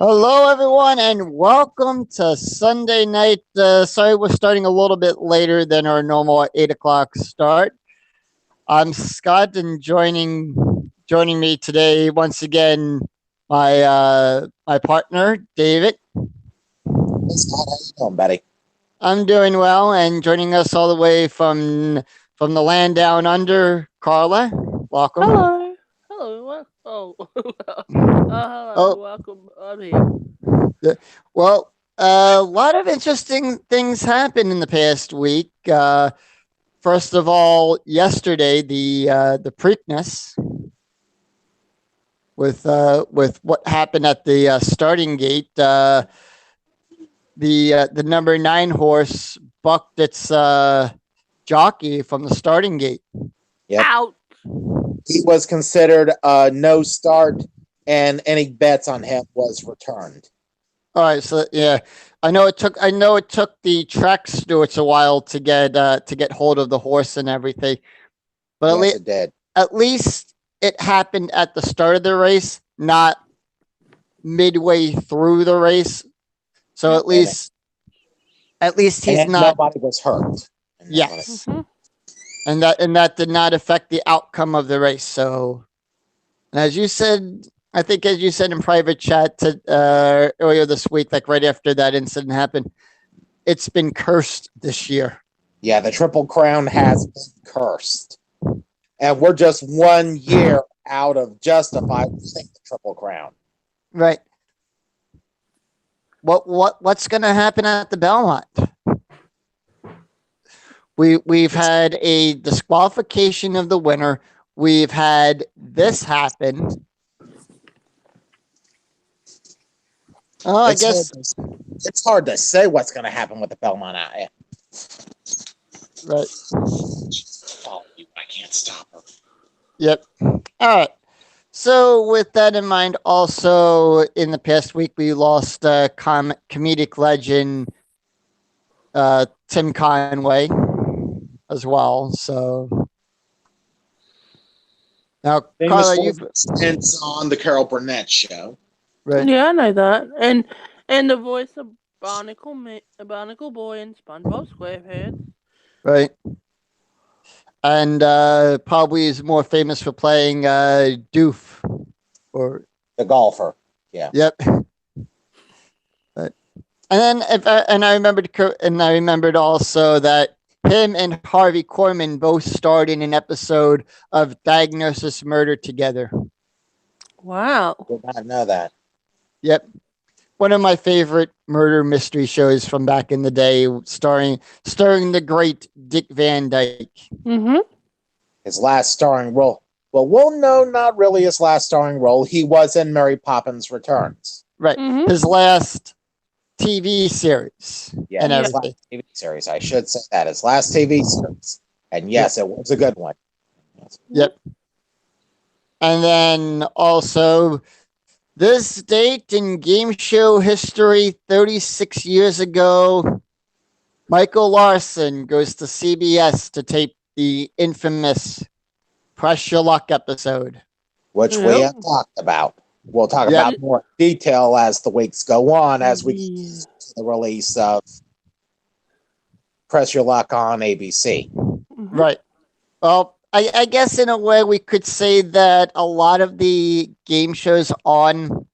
Hello, everyone, and welcome to Sunday night. Sorry, we're starting a little bit later than our normal 8 o'clock start. I'm Scott, and joining me today once again, my partner David. Hey Scott, how you doing, buddy? I'm doing well, and joining us all the way from the land down under, Carla. Welcome. Hello. Hello. Hello. Oh, Welcome. I'm here. well, a lot of interesting things happened in the past week. First of all, yesterday the Preakness with what happened at the starting gate. The number 9 horse bucked its jockey from the starting gate. Yep. Out. He was considered a no start, and any bets on him was returned. All right, so yeah, I know it took the track stewards a while to get hold of the horse and everything, but Yes, it did. at least it happened at the start of the race, not midway through the race. So at least he's And not. nobody was hurt. Yes, Mhm. and that did not affect the outcome of the race. So, and as you said, I think as you said in private chat earlier this week, like right after that incident happened, it's been cursed this year. Yeah, the Triple Crown has been cursed. And we're just 1 year out of justified winning the Triple Crown. Right. What's going to happen at the Belmont? We've had a disqualification of the winner. We've had this happen. Oh, I guess It's hard to say what's going to happen with the Belmont Eye. right. Follow you. I can't stop her. Yep. All right. So with that in mind, also in the past week we lost comedic legend Tim Conway as well. So now, Carla, you've It's on the Carol Burnett show. right. Yeah, I know that. And the voice of Barnacle Boy and SpongeBob SquarePants. Right. And probably is more famous for playing Doof. Or The golfer. Yeah. yep. But, and then I remembered also that him and Harvey Korman both starred in an episode of Diagnosis Murder together. Wow. Did not know that. Yep. One of my favorite murder mystery shows from back in the day, starring the great Dick Van Dyke. Mm-hmm. His last starring role. Well, we'll know not really his last starring role. He was in Mary Poppins Returns. Right. Mm-hmm. His last TV series. Yeah, And his everything. last TV series. I should say that. His last TV series. And yes, it was a good one. Yep. And then also this date in game show history, 36 years ago, Michael Larson goes to CBS to tape the infamous Press Your Luck episode. Which we have talked about. We'll talk about more detail as the weeks go on, as we get to the release of Press Your Luck on ABC. Mm-hmm. Right. Well, I guess in a way we could say that a lot of the game shows on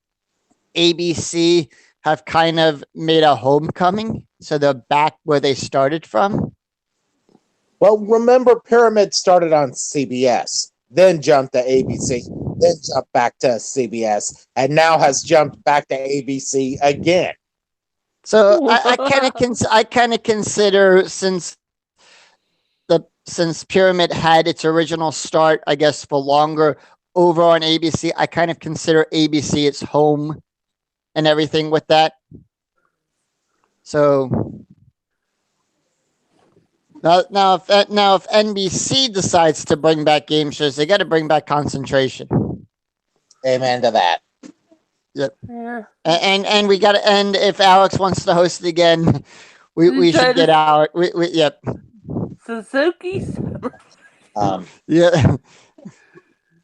ABC have kind of made a homecoming. So they're back where they started from. Well, remember, Pyramid started on CBS, then jumped to ABC, then jumped back to CBS, and now has jumped back to ABC again. So I kind of consider since Pyramid had its original start, I guess for longer over on ABC, I kind of consider ABC its home and everything with that. So now if NBC decides to bring back game shows, they got to bring back Concentration. Amen to that. Yep. Yeah. And we got to end if Alex wants to host it again. We should get out. Yep. Suzuki. Yeah.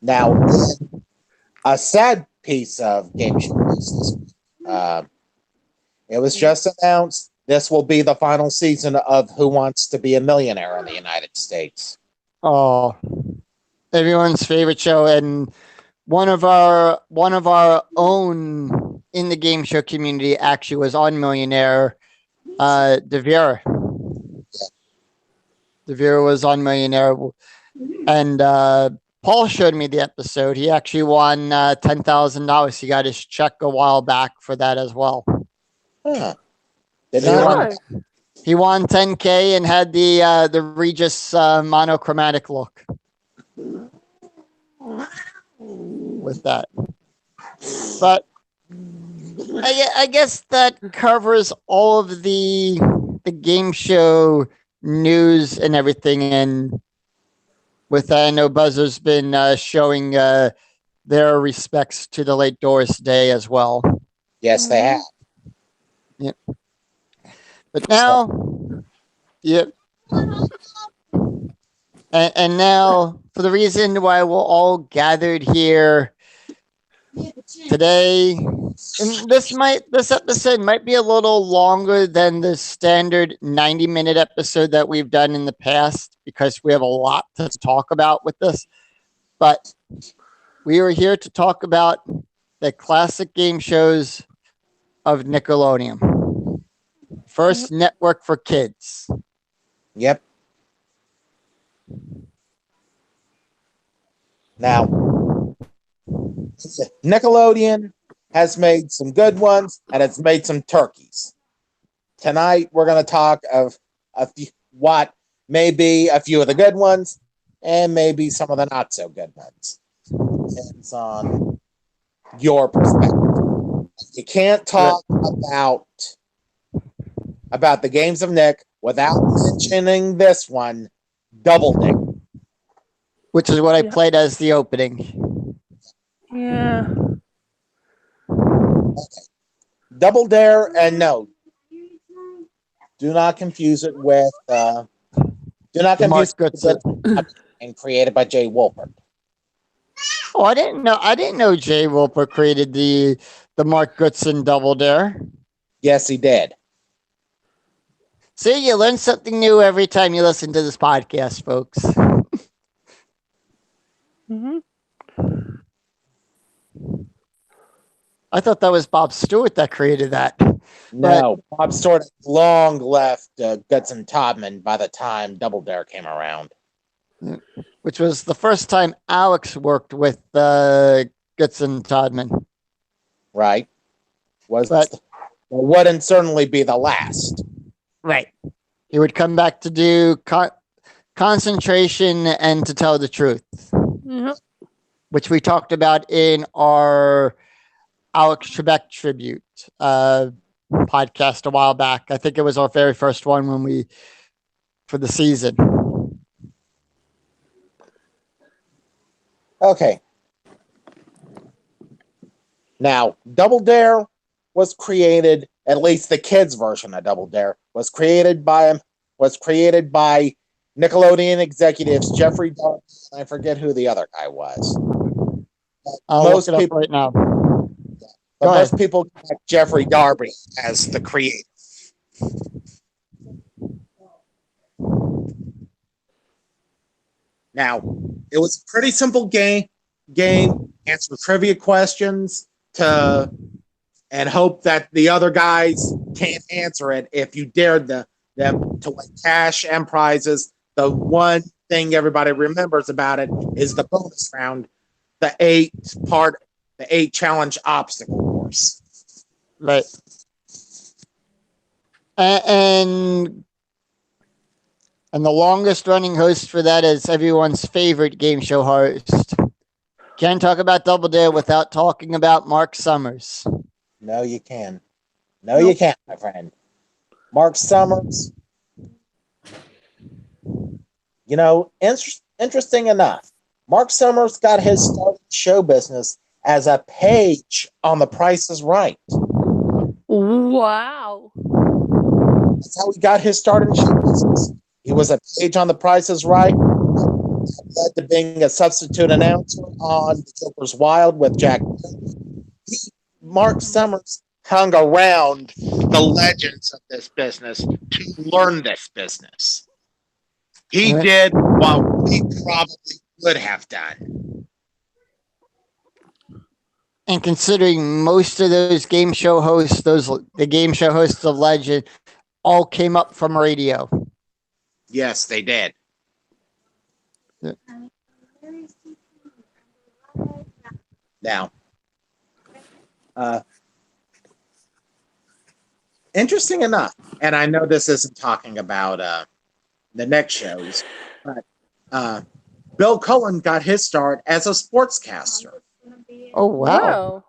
Now, a sad piece of game show news this week. It was just announced this will be the final season of Who Wants to Be a Millionaire in the United States. Oh, everyone's favorite show, and one of our own in the game show community actually was on Millionaire. Devere was on Millionaire, and Paul showed me the episode. He actually won $10,000. He got his check a while back for that as well. Huh. Did He not won, he won 10K and had the Regis monochromatic look with that. But I guess that covers all of the game show news and everything. And with that, I know Buzzer's been showing their respects to the late Doris Day as well. Yes, they have. Yep. But now, yep. And now, for the reason why we're all gathered here today, and this episode might be a little longer than the standard 90-minute episode that we've done in the past because we have a lot to talk about with this. But we are here to talk about the classic game shows of Nickelodeon. First network for kids. Yep. Now, Nickelodeon has made some good ones and it's made some turkeys. Tonight, we're going to talk of what may be a few of the good ones and maybe some of the not so good ones. Depends on your perspective. You can't talk about the games of Nick without mentioning this one, Double Dare. Which is what I played as the opening. Yeah. Okay. Double Dare, and no, do not confuse it with and created by Jay Wolpert. Oh, I didn't know Jay Wolpert created the Mark Goodson Double Dare. Yes, he did. See, you learn something new every time you listen to this podcast, folks. Mm-hmm. I thought that was Bob Stewart that created that. No, Bob Stewart long left Goodson Todman by the time Double Dare came around. Which was the first time Alex worked with Goodson Todman. Right. Wouldn't certainly be the last. Right. He would come back to do Concentration and To Tell the Truth. Mm-hmm. Which we talked about in our Alex Trebek tribute podcast a while back. I think it was our very first one for the season. Okay. Now, Double Dare was created, at least the kids' version of Double Dare, was created by Nickelodeon executives Jeffrey Darby, and I forget who the other guy was. Most people right now. But most people connect Jeffrey Darby as the creator. Now, it was a pretty simple game. Answer trivia questions and hope that the other guys can't answer it. If you dared them to win cash and prizes, the one thing everybody remembers about it is the bonus round, the 8 challenge obstacle course. Right. And the longest running host for that is everyone's favorite game show host. Can't talk about Double Dare without talking about Mark Summers. No, you can. No, you can't, my friend. Mark Summers. You know, interesting enough, Mark Summers got his start in show business as a page on The Price is Right. Wow. That's how he got his start in show business. He was a page on The Price is Right. Led to being a substitute announcer on Joker's Wild with Jack. Mark Summers hung around the legends of this business to learn this business. He Right. did what we probably would have done. And considering most of those game show hosts, the game show hosts of legend, all came up from radio. Yes, they did. Now, interesting enough, and I know this isn't talking about the next shows, but Bill Cullen got his start as a sportscaster. Oh wow!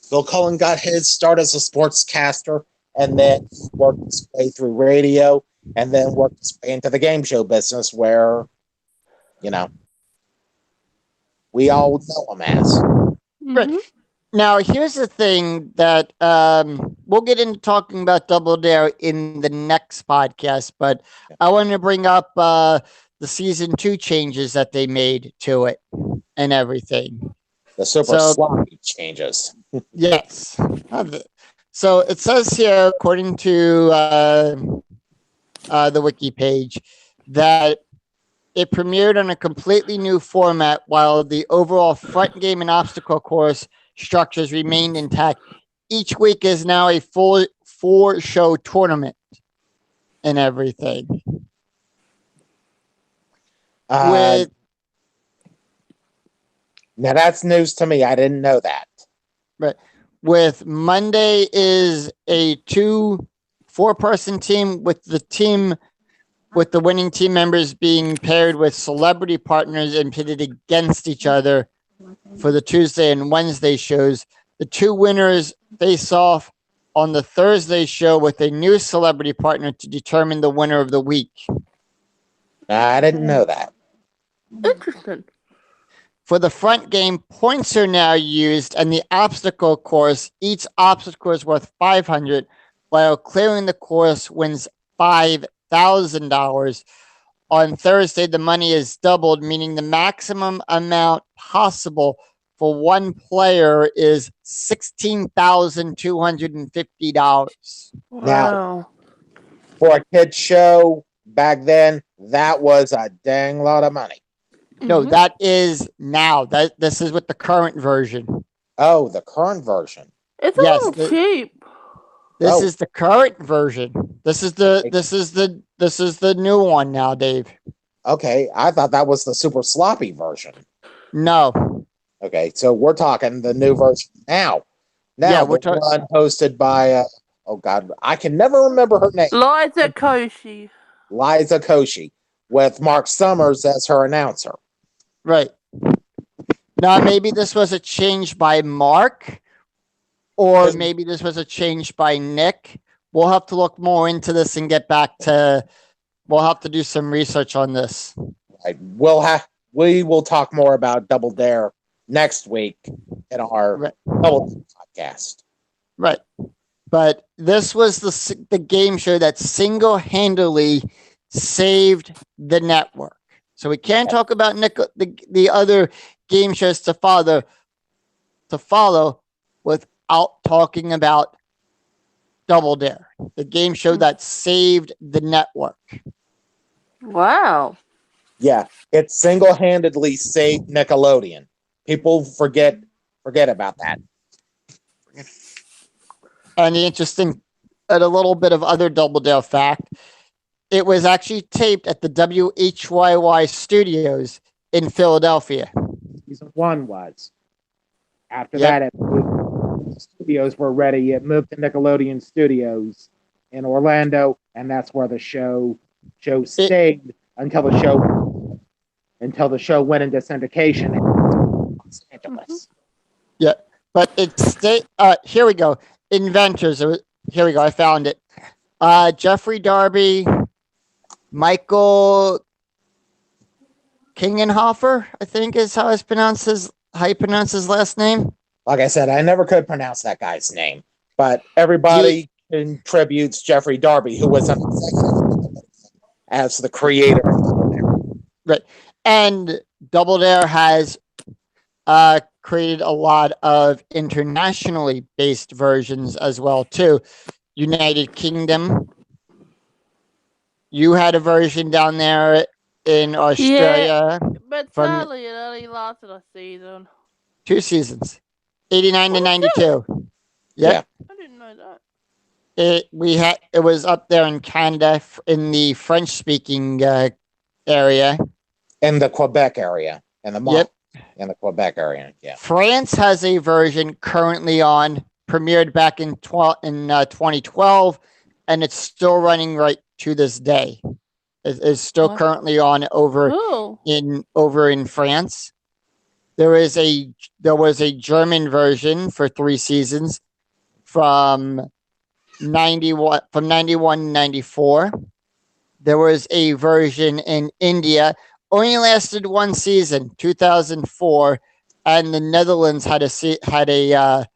Bill Cullen got his start as a sportscaster, and then worked his way through radio, and then worked his way into the game show business, where, you know, we all know him as. Right. Now, here's the thing that we'll get into talking about Double Dare in the next podcast, but I want to bring up the season 2 changes that they made to it and everything. The super sloppy changes. Yes. So it says here, according to the wiki page, that it premiered on a completely new format while the overall front game and obstacle course structures remained intact. Each week is now a full 4-show tournament and everything. Now that's news to me. I didn't know that. Right. With Monday is a 4-person team with the winning team members being paired with celebrity partners and pitted against each other for the Tuesday and Wednesday shows. The 2 winners face off on the Thursday show with a new celebrity partner to determine the winner of the week. I didn't know that. Interesting. For the front game, points are now used, and the obstacle course, each obstacle is worth $500, while clearing the course wins $5,000. On Thursday, the money is doubled, meaning the maximum amount possible for one player is $16,250. Wow. For a kid's show back then, that was a dang lot of money. No, that is now. This is with the current version. Oh, the current version. It's a Yes, little cheap. This is the current version. This is the new one now, Dave. Okay, I thought that was the super sloppy version. No. Okay, so we're talking the new version now. Yeah, We're talking one hosted by oh god, I can never remember her name. Liza Koshy. Liza Koshy, with Mark Summers as her announcer. Right. Now, maybe this was a change by Mark, or maybe this was a change by Nick. We'll have to look more into this and get back to. We'll have to do some research on this. Right. We will talk more about Double Dare next week in our Double Dare podcast. Right. But this was the game show that single-handedly saved the network. So we can't talk about the other game shows to follow without talking about Double Dare, the game show that saved the network. Wow. Yeah, it single-handedly saved Nickelodeon. People forget about that. And the interesting, and a little bit of other Double Dare fact, it was actually taped at the WHYY studios in Philadelphia. Season 1 was. After that, the studios were ready. It moved to Nickelodeon Studios in Orlando, and that's where the show stayed until the show went into syndication in Los Angeles. Yeah, but it stayed. Here we go. Inventors. Here we go. I found it. Jeffrey Darby, Michael Kingenhofer, I think is how you pronounce his last name. Like I said, I never could pronounce that guy's name, but everybody contributes Jeffrey Darby, who was an executive as the creator of Double Dare. Right. And Double Dare has created a lot of internationally based versions as well too. United Kingdom, you had a version down there in Australia, But From- sadly, it only lasted a season. 2 seasons, 89 to Oh, 92. Yeah. Yep. I didn't know that. It was up there in Canada in the French speaking area. In the Quebec area. In the Yep. In the Quebec area. Yeah. France has a version currently on, premiered back in 2012, and it's still running right to this day. It's still What? currently on over Cool. in France. There was a German version for 3 seasons from 91 to 94. There was a version in India, only lasted 1 season, 2004, and the Netherlands had a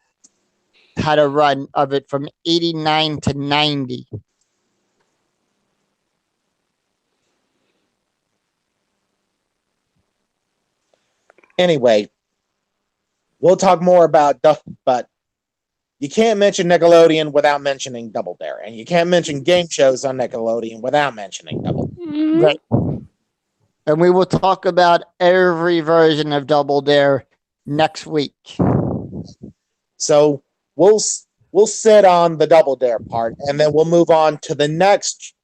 run of it from 89 to 90. Anyway, we'll talk more about but you can't mention Nickelodeon without mentioning Double Dare, and you can't mention game shows on Nickelodeon without mentioning Double Dare. Mhm. Right. And we will talk about every version of Double Dare next week. So we'll sit on the Double Dare part, and then we'll move on to the next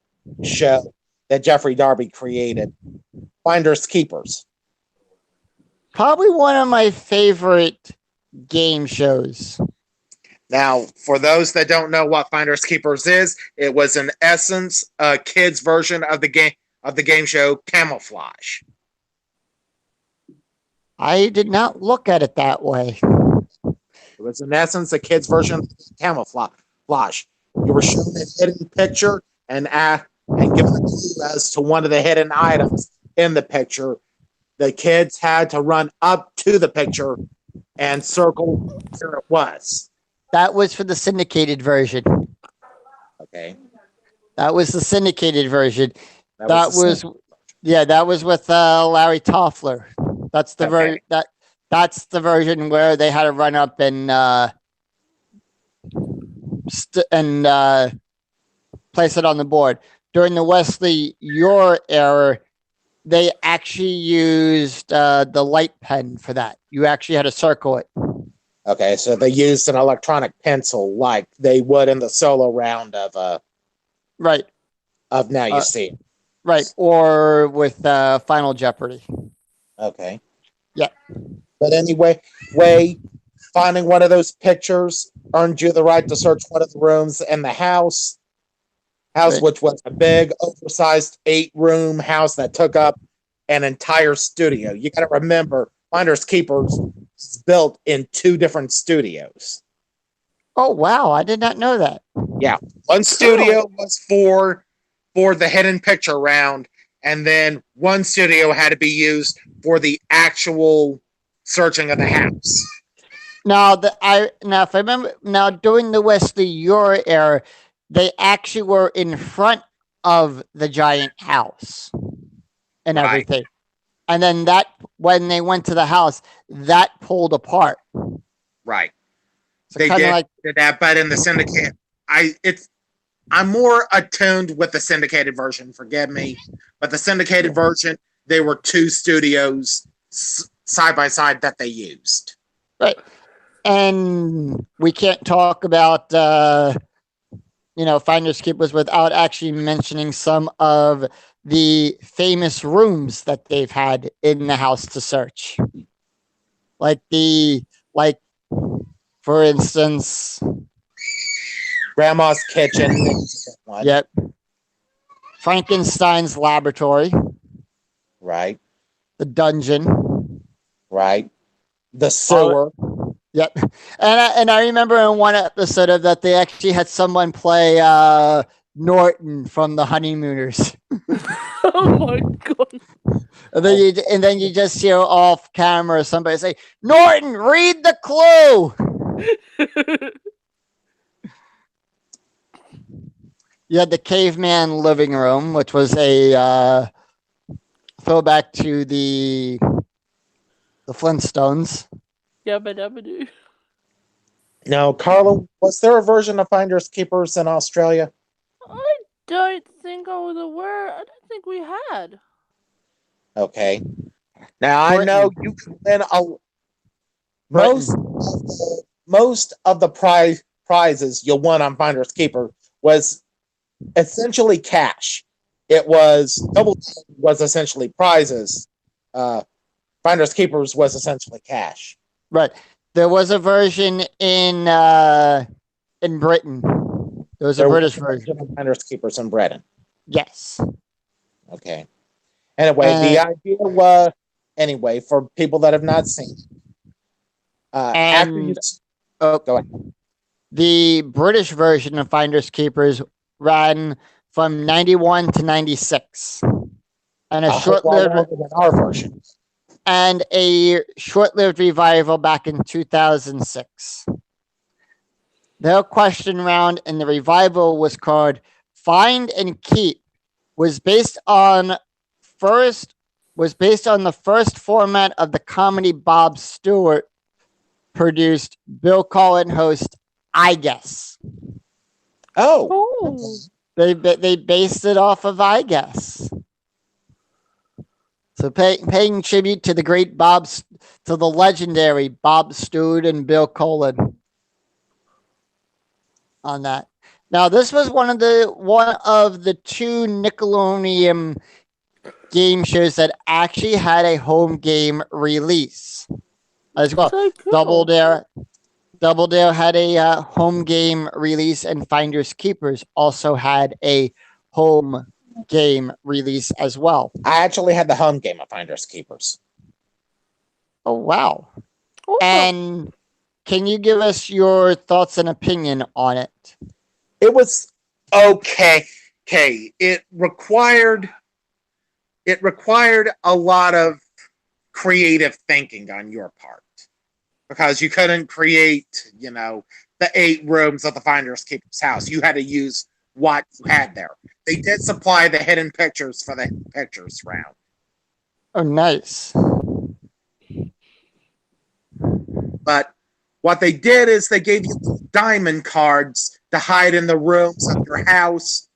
show that Jeffrey Darby created, Finders Keepers. Probably one of my favorite game shows. Now, for those that don't know what Finders Keepers is, it was in essence a kids' version of the game show Camouflage. I did not look at it that way. It was in essence a kids' version of Camouflage. You were shown a hidden picture and given a clue as to one of the hidden items in the picture. The kids had to run up to the picture and circle where it was. That was for the syndicated version. Okay. That was the syndicated version. That the was with Larry Toffler. That's the Okay. that's the version where they had to run up and place it on the board. During the Wesley Your era, they actually used the light pen for that. You actually had to circle it. Okay, so they used an electronic pencil like they would in the solo round of Right, Now You See. right. Or with Final Jeopardy. Okay. Yeah. But anyway, finding one of those pictures earned you the right to search one of the rooms in the house, Right. which was a big, oversized 8-room house that took up an entire studio. You got to remember, Finders Keepers is built in 2 different studios. Oh wow, I did not know that. One studio was for the hidden picture round, and then one studio had to be used for the actual searching of the house. Now if I remember during the Wesley Your era, they actually were in front of the giant house and Right. everything. And then when they went to the house, that pulled apart. Right. So They kind of like did that, but in the syndicate, I'm more attuned with the syndicated version. Forgive me, but the syndicated version, they were 2 studios side by side that they used. right. And we can't talk about Finders Keepers without actually mentioning some of the famous rooms that they've had in the house to search. Like for instance, Grandma's kitchen. yep. Frankenstein's laboratory, Right. the dungeon. Right. The sewer. Yep. And I remember in one episode of that they actually had someone play Norton from the Honeymooners. Oh my god. And then you just hear off camera somebody say, "Norton, read the clue." You had the caveman living room, which was a throwback to the Flintstones. Yabba dabba doo. Now, Carla, was there a version of Finders Keepers in Australia? I don't think I was aware. I don't think we had. Okay. Now I know Britain. you can win a Britain. most of the prizes you'll win on Finders Keeper was essentially cash. It was double was essentially prizes. Finders Keepers was essentially cash. Right. There was a version in Britain. There was a There was British a version. of Finders Keepers in Britain. Yes. Okay. Anyway, the idea was anyway for people that have not seen it. After you And oh, go ahead. the British version of Finders Keepers ran from 91 to 96. And a whole lot short-lived longer than our version. and a short-lived revival back in 2006. The question round in the revival was called Find and Keep, was based on the first format of the comedy Bob Stewart produced Bill Cullen host I Guess. Oh, Oh. They based it off of I Guess. So paying tribute to the great to the legendary Bob Stewart and Bill Cullen on that. Now, this was one of the two Nickelodeon game shows that actually had a home game release as well. So cool. Double Dare had a home game release, and Finders Keepers also had a home game release as well. I actually had the home game of Finders Keepers. Oh, wow. Awesome. And can you give us your thoughts and opinion on it? It was okay. It required a lot of creative thinking on your part because you couldn't create, the 8 rooms of the Finders Keepers house. You had to use what you had there. They did supply the hidden pictures for the pictures round. Oh, nice. But what they did is they gave you diamond cards to hide in the rooms of your house,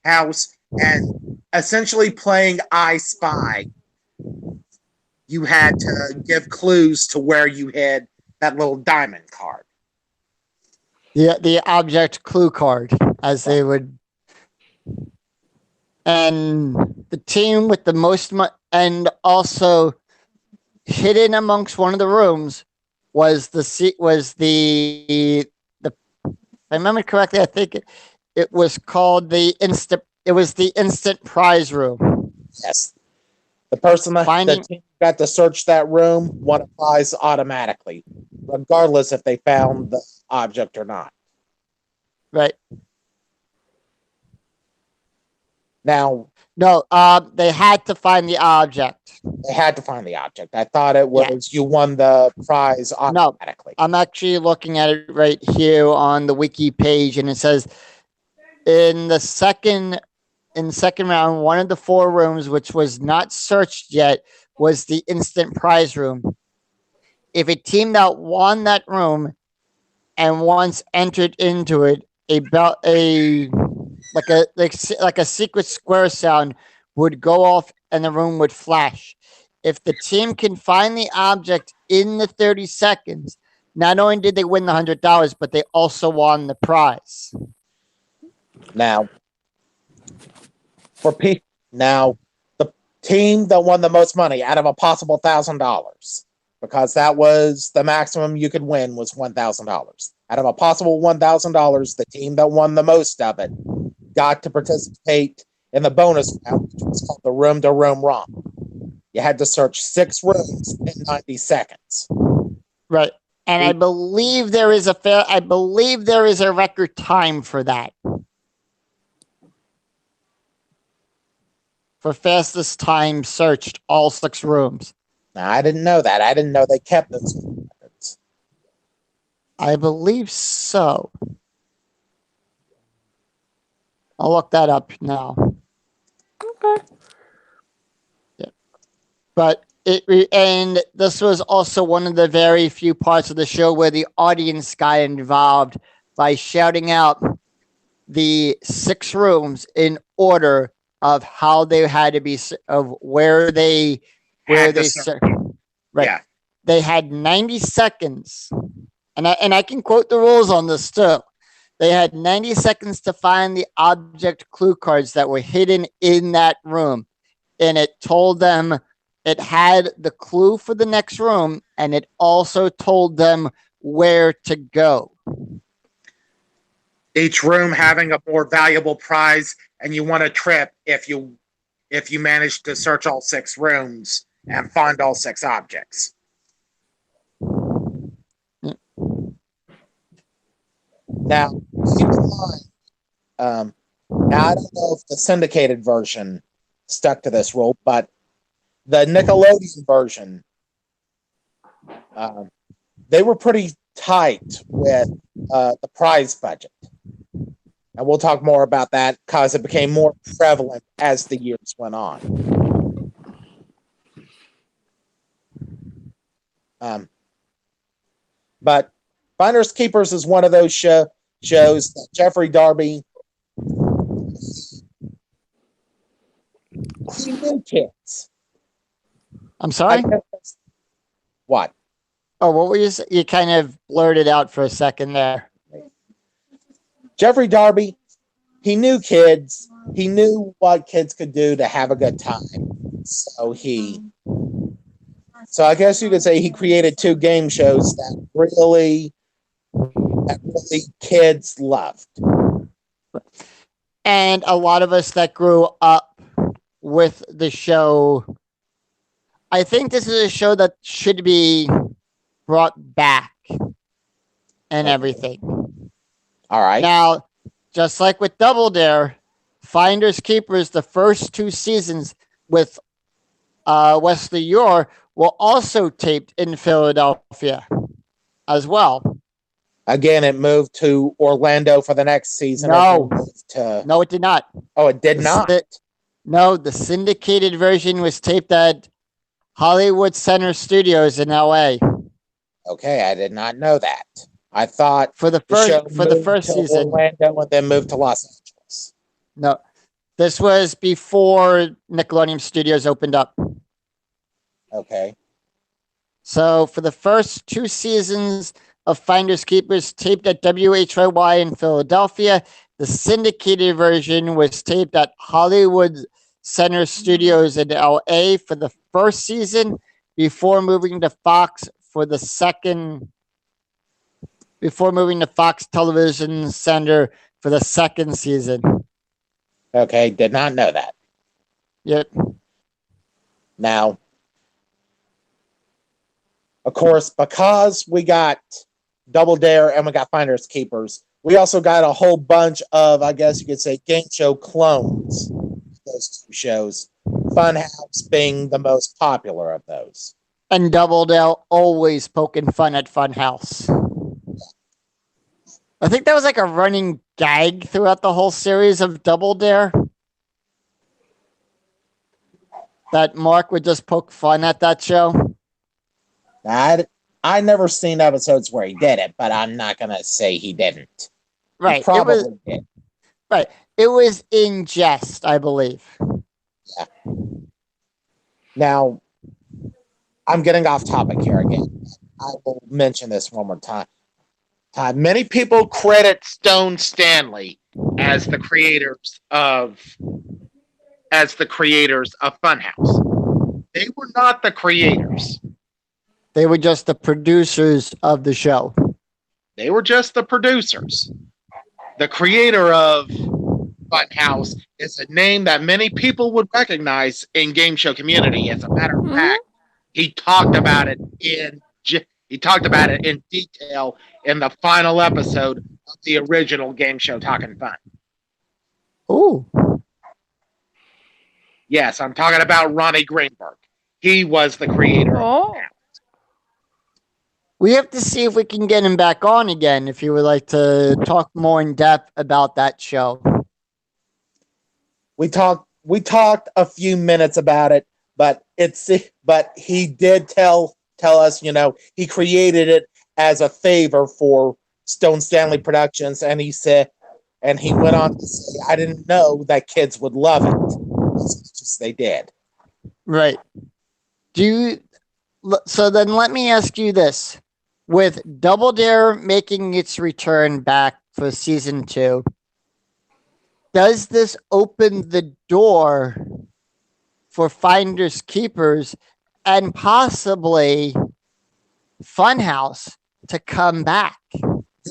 and essentially playing I Spy. You had to give clues to where you hid that little diamond card. The object clue card, as they would. And the team with the most and also hidden amongst one of the rooms was the if I remember correctly, I think it was called the instant prize room. Yes. The person the team got to search that room won a prize automatically, regardless if they found the object or not. Right. Now, no, they had to find the object. They had to find the object. I thought it was you won the prize automatically. No, I'm actually looking at it right here on the wiki page, and it says in the second round, one of the 4 rooms which was not searched yet was the instant prize room. If a team that won that room and once entered into it, like a secret square sound would go off and the room would flash. If the team can find the object in the 30 seconds, not only did they win the $100, but they also won the prize. Now, the team that won the most money out of a possible $1,000, because that was the maximum you could win, was $1,000. Out of a possible $1,000, the team that won the most of it got to participate in the bonus round, which was called the Room to Room Romp. You had to search 6 rooms in 90 seconds. Right. And I believe there is a record time for that. For fastest time searched all 6 rooms. Now, I didn't know that. I didn't know they kept those records. I believe so. I'll look that up now. Okay. Yeah. But And this was also one of the very few parts of the show where the audience got involved by shouting out the 6 rooms in order of how they had to be of where they Had to search. right. Yeah. They had 90 seconds, and I can quote the rules on this too. They had 90 seconds to find the object clue cards that were hidden in that room, and it told them it had the clue for the next room, and it also told them where to go. Each room having a more valuable prize, and you won a trip if you manage to search all 6 rooms and find all 6 objects. Now, keep in mind, now I don't know if the syndicated version stuck to this rule, but the Nickelodeon version, they were pretty tight with the prize budget. And we'll talk more about that because it became more prevalent as the years went on. But Finders Keepers is one of those shows that Jeffrey Darby, he knew kids. I'm sorry? What? Oh, what were you saying? You kind of blurted out for a second there. Jeffrey Darby, he knew kids. He knew what kids could do to have a good time. So I guess you could say he created 2 game shows that really kids loved. And a lot of us that grew up with the show, I think this is a show that should be brought back and everything. All right. Now, just like with Double Dare, Finders Keepers, the first 2 seasons with Wesley Ure were also taped in Philadelphia as well. Again, it moved to Orlando for the next season. No, it did not. Oh, it did not. No, the syndicated version was taped at Hollywood Center Studios in LA. Okay, I did not know that. I thought for the first season, Orlando and then moved to Los Angeles. No, this was before Nickelodeon Studios opened up. Okay. So for the first 2 seasons of Finders Keepers taped at WHYY in Philadelphia, the syndicated version was taped at Hollywood Center Studios in LA for the first season before moving to Fox for the second. Before moving to Fox Television Center for the second season. Okay, did not know that. Yep. Now, of course, because we got Double Dare and we got Finders Keepers, we also got a whole bunch of, I guess you could say, game show clones. Those 2 shows, Funhouse being the most popular of those. And Double Dare always poking fun at Funhouse. I think that was like a running gag throughout the whole series of Double Dare. That Mark would just poke fun at that show. I never seen episodes where he did it, but I'm not gonna say he didn't. Right. He probably did. Right. It was in jest, I believe. Yeah. Now, I'm getting off topic here again. I will mention this one more time. Many people credit Stone Stanley as the creators of Funhouse. They were not the creators. They were just the producers of the show. They were just the producers. The creator of Funhouse is a name that many people would recognize in game show community. As a matter of fact, he talked about it in detail in the final episode of the original game show Talkin' Fun. Ooh. Yes, I'm talking about Ronnie Greenberg. He was the creator of Funhouse. We have to see if we can get him back on again if you would like to talk more in depth about that show. We talked a few minutes about it, but but he did tell us, he created it as a favor for Stone Stanley Productions, and he said, and he went on to say, I didn't know that kids would love it as much as they did. Right. So then let me ask you this. With Double Dare making its return back for season 2, does this open the door for Finders Keepers and possibly Funhouse to come back?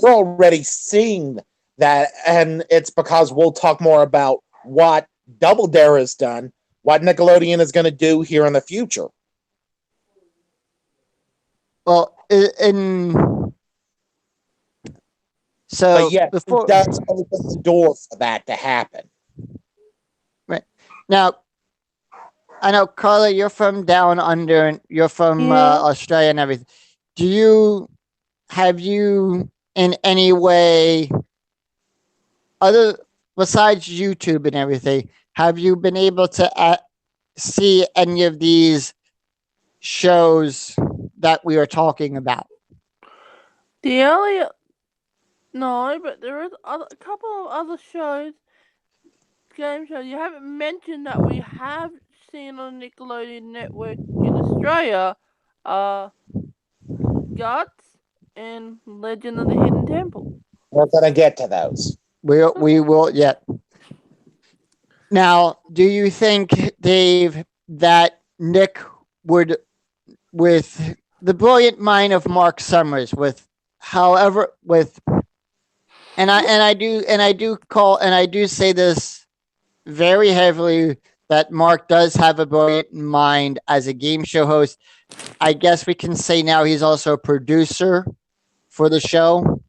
We're already seeing that, and it's because we'll talk more about what Double Dare has done, what Nickelodeon is going to do here in the future. Well, so But yes, before, it does open the door for that to happen. right now, I know Carla, you're from down under, and you're from Yeah. Australia and everything. Have you in any way, other besides YouTube and everything, have you been able to see any of these shows that we are talking about? The only no, but there is a couple of other shows, game shows. You haven't mentioned that we have seen on Nickelodeon Network in Australia. Guts and Legend of the Hidden Temple. We're going to get to those. We will yet. Now, do you think, Dave, that Nick would, with the brilliant mind of Mark Summers, and I do say this very heavily, that Mark does have a brilliant mind as a game show host. I guess we can say now he's also a producer for the show,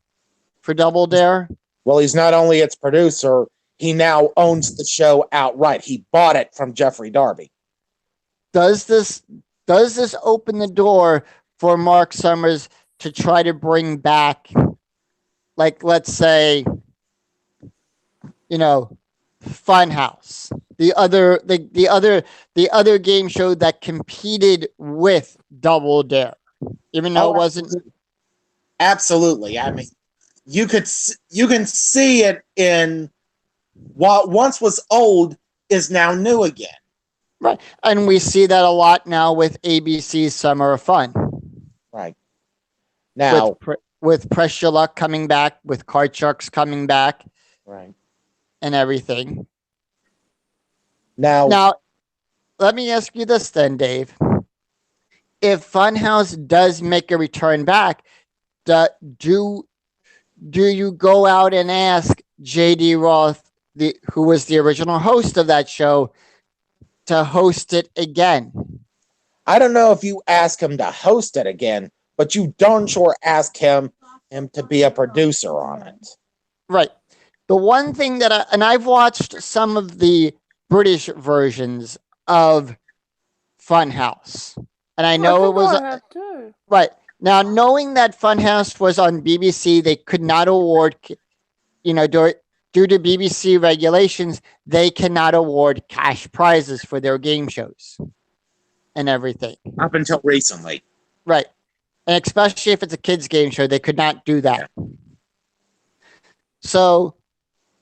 for Double Dare. Well, he's not only its producer, he now owns the show outright. He bought it from Jeffrey Darby. Does this open the door for Mark Summers to try to bring back, like, let's say, Funhouse, the other game show that competed with Double Dare, even though it wasn't? Absolutely. I mean, you can see it in what once was old is now new again. Right, and we see that a lot now with ABC's Summer of Fun. Right. Now, with Press Your Luck coming back, with Card Sharks coming back, right, and everything. Now, let me ask you this then, Dave. If Funhouse does make a return back, do you go out and ask J.D. Roth, who was the original host of that show, to host it again? I don't know if you ask him to host it again, but you darn sure ask him to be a producer on it. Right. The one thing that I've watched some of the British versions of Funhouse, and I know it was right. Now, knowing that Funhouse was on BBC, they could not award, due to BBC regulations, they cannot award cash prizes for their game shows and everything. Up until recently. Right. And especially if it's a kids' game show, they could not do that. So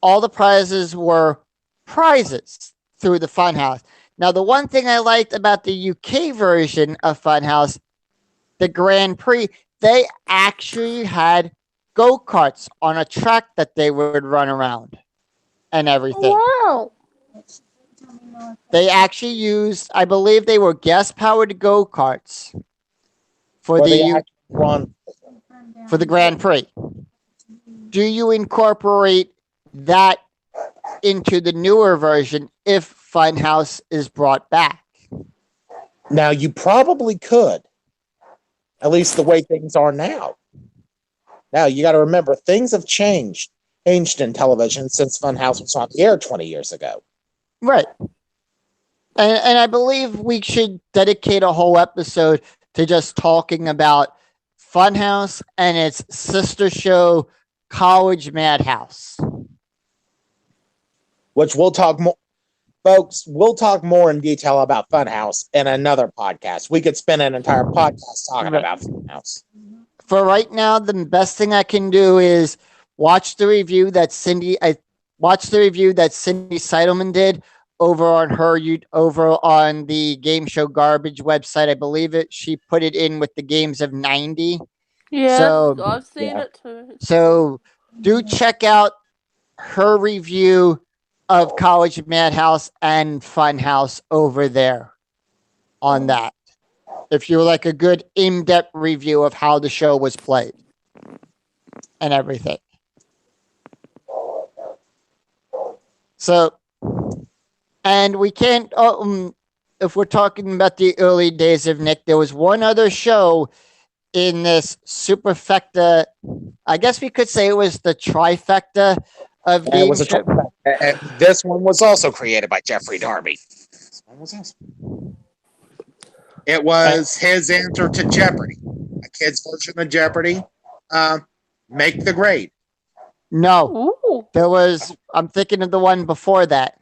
all the prizes were prizes through the Funhouse. Now, the one thing I liked about the UK version of Funhouse, the Grand Prix, they actually had go-karts on a track that they would run around and everything. Wow. They actually used, I believe they were gas-powered go-karts for the Grand Prix. Do you incorporate that into the newer version if Funhouse is brought back? Now, you probably could, at least the way things are now. Now, you got to remember, things have changed in television since Funhouse was on the air 20 years ago. Right. And I believe we should dedicate a whole episode to just talking about Funhouse and its sister show, College Madhouse. Which we'll talk more. folks, we'll talk more in detail about Funhouse in another podcast. We could spend an entire podcast talking Right. about Funhouse. For right now, the best thing I can do is watch the review that Cindy Seidelman did over on the Game Show Garbage website. I believe she put it in with the games of 90. Yes, So- I've seen Yeah. it too. So do check out her review of College Madhouse and Funhouse over there on that. If you like a good in-depth review of how the show was played and everything. So, and we can't, if we're talking about the early days of Nick, there was one other show in this superfecta. I guess we could say it was the trifecta of And it game was a show. and this one was also created by Jeffrey Darby. This one was also- It was his answer to Jeopardy, a kid's version of Jeopardy. Make the grade. No, Ooh. there was, I'm thinking of the one before that.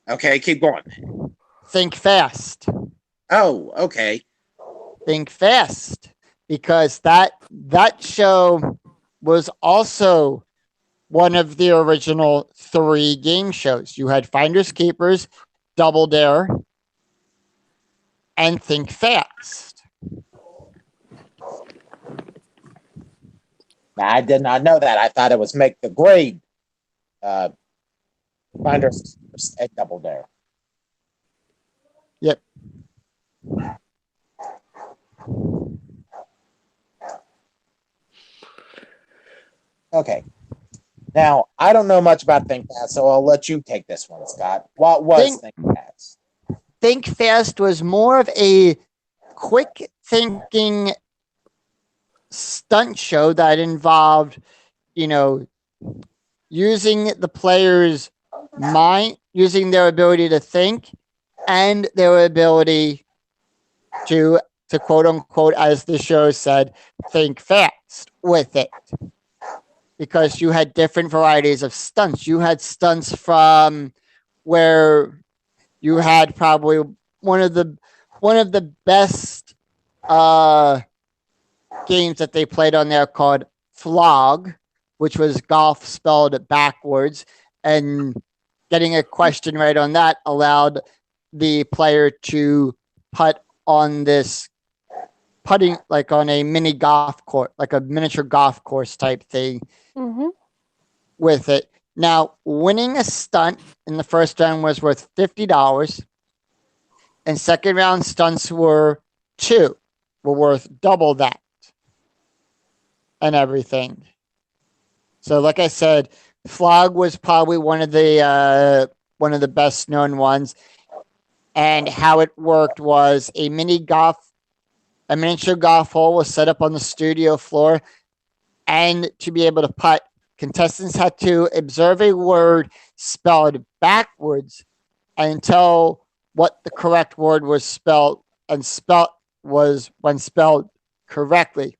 Okay, keep going. Think Fast. Oh, okay. Think Fast. Because that show was also one of the original 3 game shows. You had Finders Keepers, Double Dare, and Think Fast. I did not know that. I thought it was make the grade. Finders at Double Dare. Yep. Okay. Now, I don't know much about Think Fast, so I'll let you take this one, Scott. What was Think Fast? Think Fast was more of a quick thinking stunt show that involved, using the player's mind, using their ability to think and their ability to quote unquote, as the show said, think fast with it. Because you had different varieties of stunts. You had stunts from where you had probably one of the best games that they played on there called Flog, which was golf spelled backwards, and getting a question right on that allowed the player to putt on this putting like on a mini golf course, like a miniature golf course type thing Mm-hmm. with it. Now, winning a stunt in the first round was worth $50, and second round stunts were worth double that and everything. So, like I said, Flog was probably one of the best known ones, and how it worked was a miniature golf hole was set up on the studio floor, and to be able to putt, contestants had to observe a word spelled backwards until what the correct word was spelled when spelled correctly.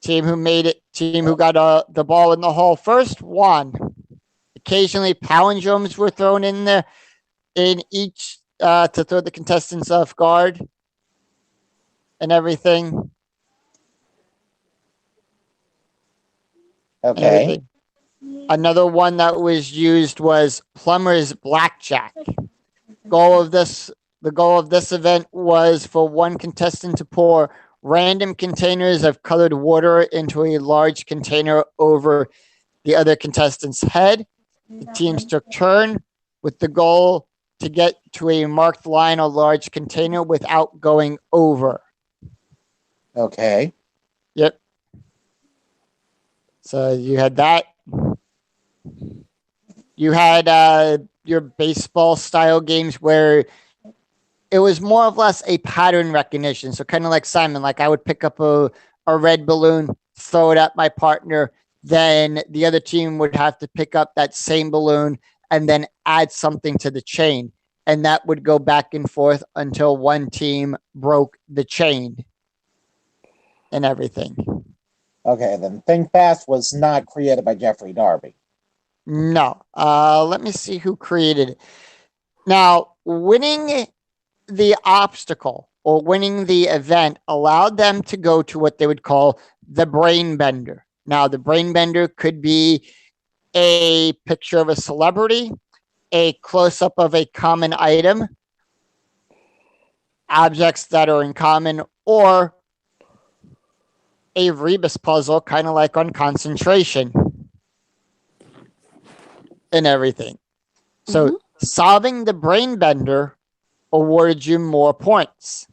Team who got the ball in the hole first won. Occasionally, palindromes were thrown in there in each to throw the contestants off guard and everything. Okay. Another one that was used was Plumber's Blackjack. The goal of this event was for one contestant to pour random containers of colored water into a large container over the other contestant's head. The teams took turn with the goal to get to a marked line or large container without going over. Okay. Yep. So you had that. You had your baseball style games where it was more or less a pattern recognition. So kind of like Simon, like I would pick up a red balloon, throw it at my partner, then the other team would have to pick up that same balloon and then add something to the chain. And that would go back and forth until one team broke the chain and everything. Okay, then Think Fast was not created by Jeffrey Darby. No. Let me see who created it. Now, winning the obstacle or winning the event allowed them to go to what they would call the brain bender. Now, the brain bender could be a picture of a celebrity, a close up of a common item, objects that are in common, or a rebus puzzle, kind of like on concentration and everything. So solving the brain bender awarded you more points.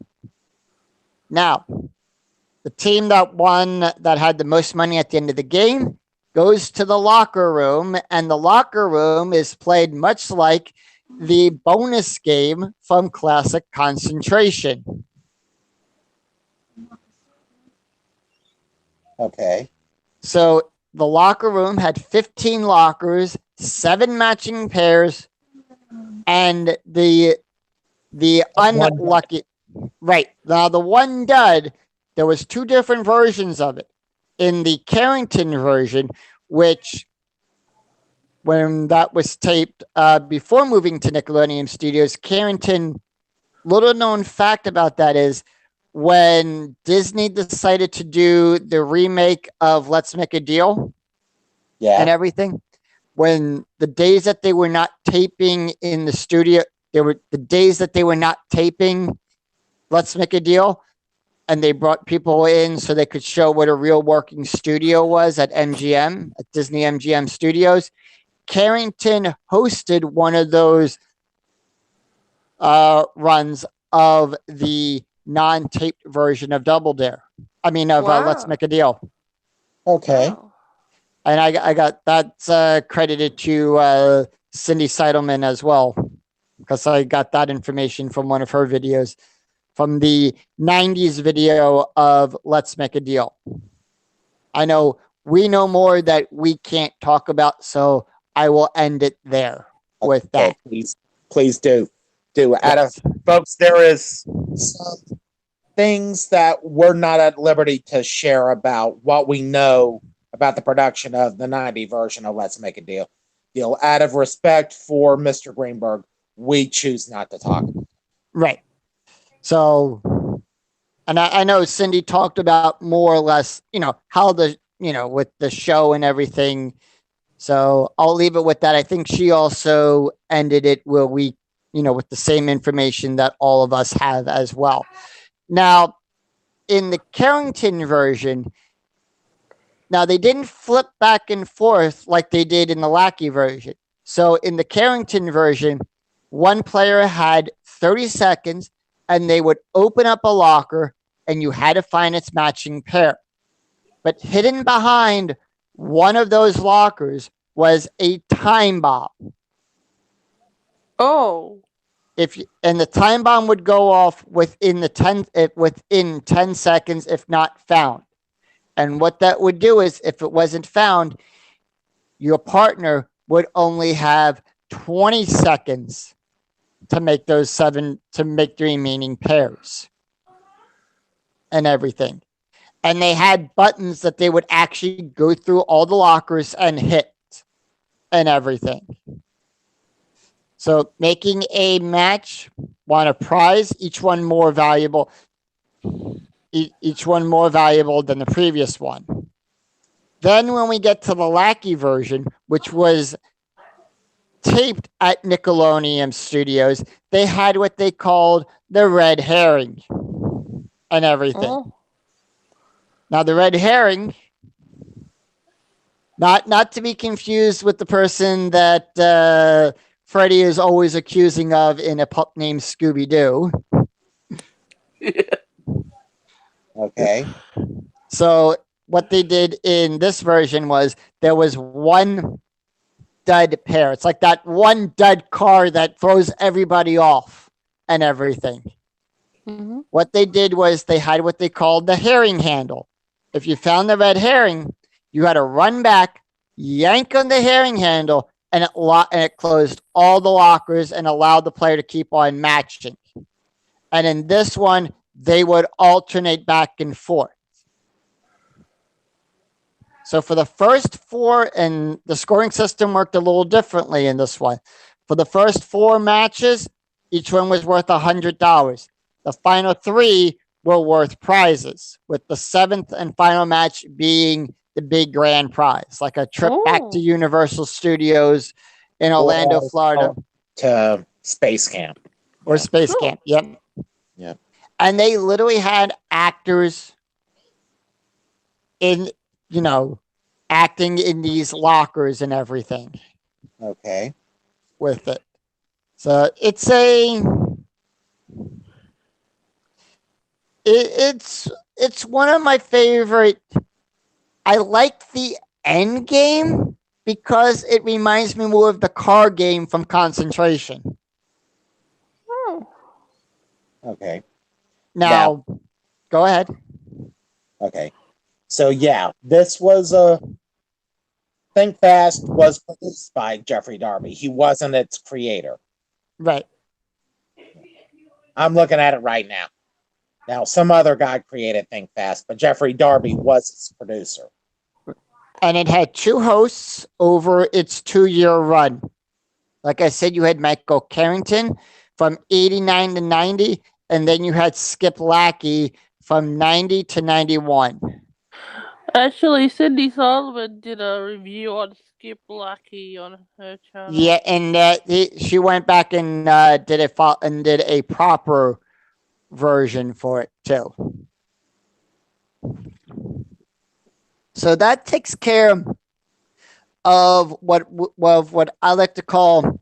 Now, the team that won, that had the most money at the end of the game, goes to the locker room, and the locker room is played much like the bonus game from Classic Concentration. Okay. So the locker room had 15 lockers, 7 matching pairs, and the unlucky, right. Now the one dud, there was 2 different versions of it. In the Carrington version, which when that was taped before moving to Nickelodeon Studios, Carrington, little known fact about that is when Disney decided to do the remake of Let's Make a Deal and everything, when the days that they were not taping in the studio, there were the days that they were not taping Let's Make a Deal, and they brought people in so they could show what a real working studio was at MGM, at Disney MGM Studios. Carrington hosted one of those runs of the non-taped version of Double Dare. I mean, of Let's Make a Deal. Okay. Wow. And I got that's credited to Cindy Seidelman as well, because I got that information from one of her videos from the 90s video of Let's Make a Deal. I know we know more that we can't talk about, so I will end it there with that. Please do. Folks, there is some things that we're not at liberty to share about what we know about the production of the 90 version of Let's Make a Deal. Out of respect for Mr. Greenberg, we choose not to talk. Right. So, and I know Cindy talked about more or less, how with the show and everything. So I'll leave it with that. I think she also ended it where we, with the same information that all of us have as well. Now, in the Carrington version, now they didn't flip back and forth like they did in the Lackey version. So in the Carrington version, one player had 30 seconds and they would open up a locker and you had to find its matching pair. But hidden behind one of those lockers was a time bomb. Oh. And the time bomb would go off within 10 seconds if not found. And what that would do is, if it wasn't found, your partner would only have 20 seconds to make the remaining pairs and everything. And they had buttons that they would actually go through all the lockers and hit and everything. So making a match, won a prize, each one more valuable than the previous one. Then when we get to the Lackey version, which was taped at Nickelodeon Studios, they had what they called the red herring and everything. Oh. Now the red herring, not to be confused with the person that Freddy is always accusing of in A Pup Named Scooby-Doo. Okay. So what they did in this version was there was one dud pair. It's like that one dud car that throws everybody off and everything. Mm-hmm. What they did was they had what they called the herring handle. If you found the red herring, you had to run back, yank on the herring handle, and it closed all the lockers and allowed the player to keep on matching. And in this one, they would alternate back and forth. So for the first four, and the scoring system worked a little differently in this one. For the first four matches, each one was worth $100. The final three were worth prizes, with the seventh and final match being the big grand prize, like a trip back to Oh. Universal Studios in Orlando, Or- Florida, To Space Camp. or Yeah. Space Cool. Camp. Yep. Yep. And they literally had actors in, acting in these lockers and everything Okay. with it. So it's one of my favorite. I like the end game because it reminds me more of the car game from Concentration. Oh. Okay. Now, go ahead. Okay. So yeah, this was Think Fast was produced by Jeffrey Darby. He wasn't its creator. Right. I'm looking at it right now. Now, some other guy created Think Fast, but Jeffrey Darby was its producer. And it had two hosts over its 2-year run. Like I said, you had Michael Carrington from 89 to 90, and then you had Skip Lackey from 90 to 91. Actually, Cindy Sullivan did a review on Skip Lucky on her channel. Yeah, and she went back and did a proper version for it too. So that takes care of what I like to call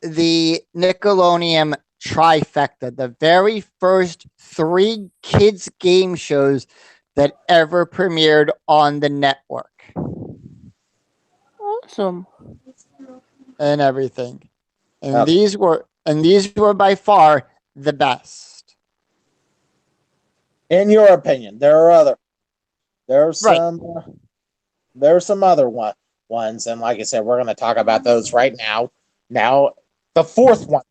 the Nickelodeon trifecta, the very first 3 kids game shows that ever premiered on the network Awesome. and everything. And Okay. these were by far the best. In your opinion, there are Right. some other ones, and like I said, we're going to talk about those right now. Now, the fourth one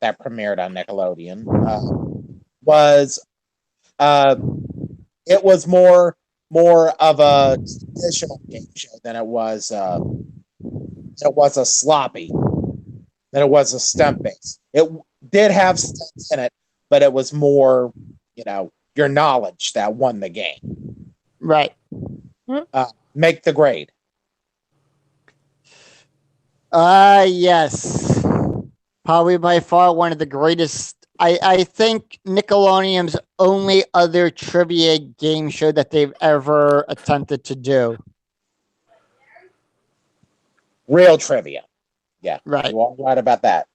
that premiered on Nickelodeon was it was more of a traditional game show than it was a sloppy, than it was a stunt base. It did have stunts in it, but it was more, your knowledge that won the game. Right. Make the grade. Yes. Probably by far one of the greatest. I think Nickelodeon's only other trivia game show that they've ever attempted to do. Real trivia. Yeah. Right. You are right about that.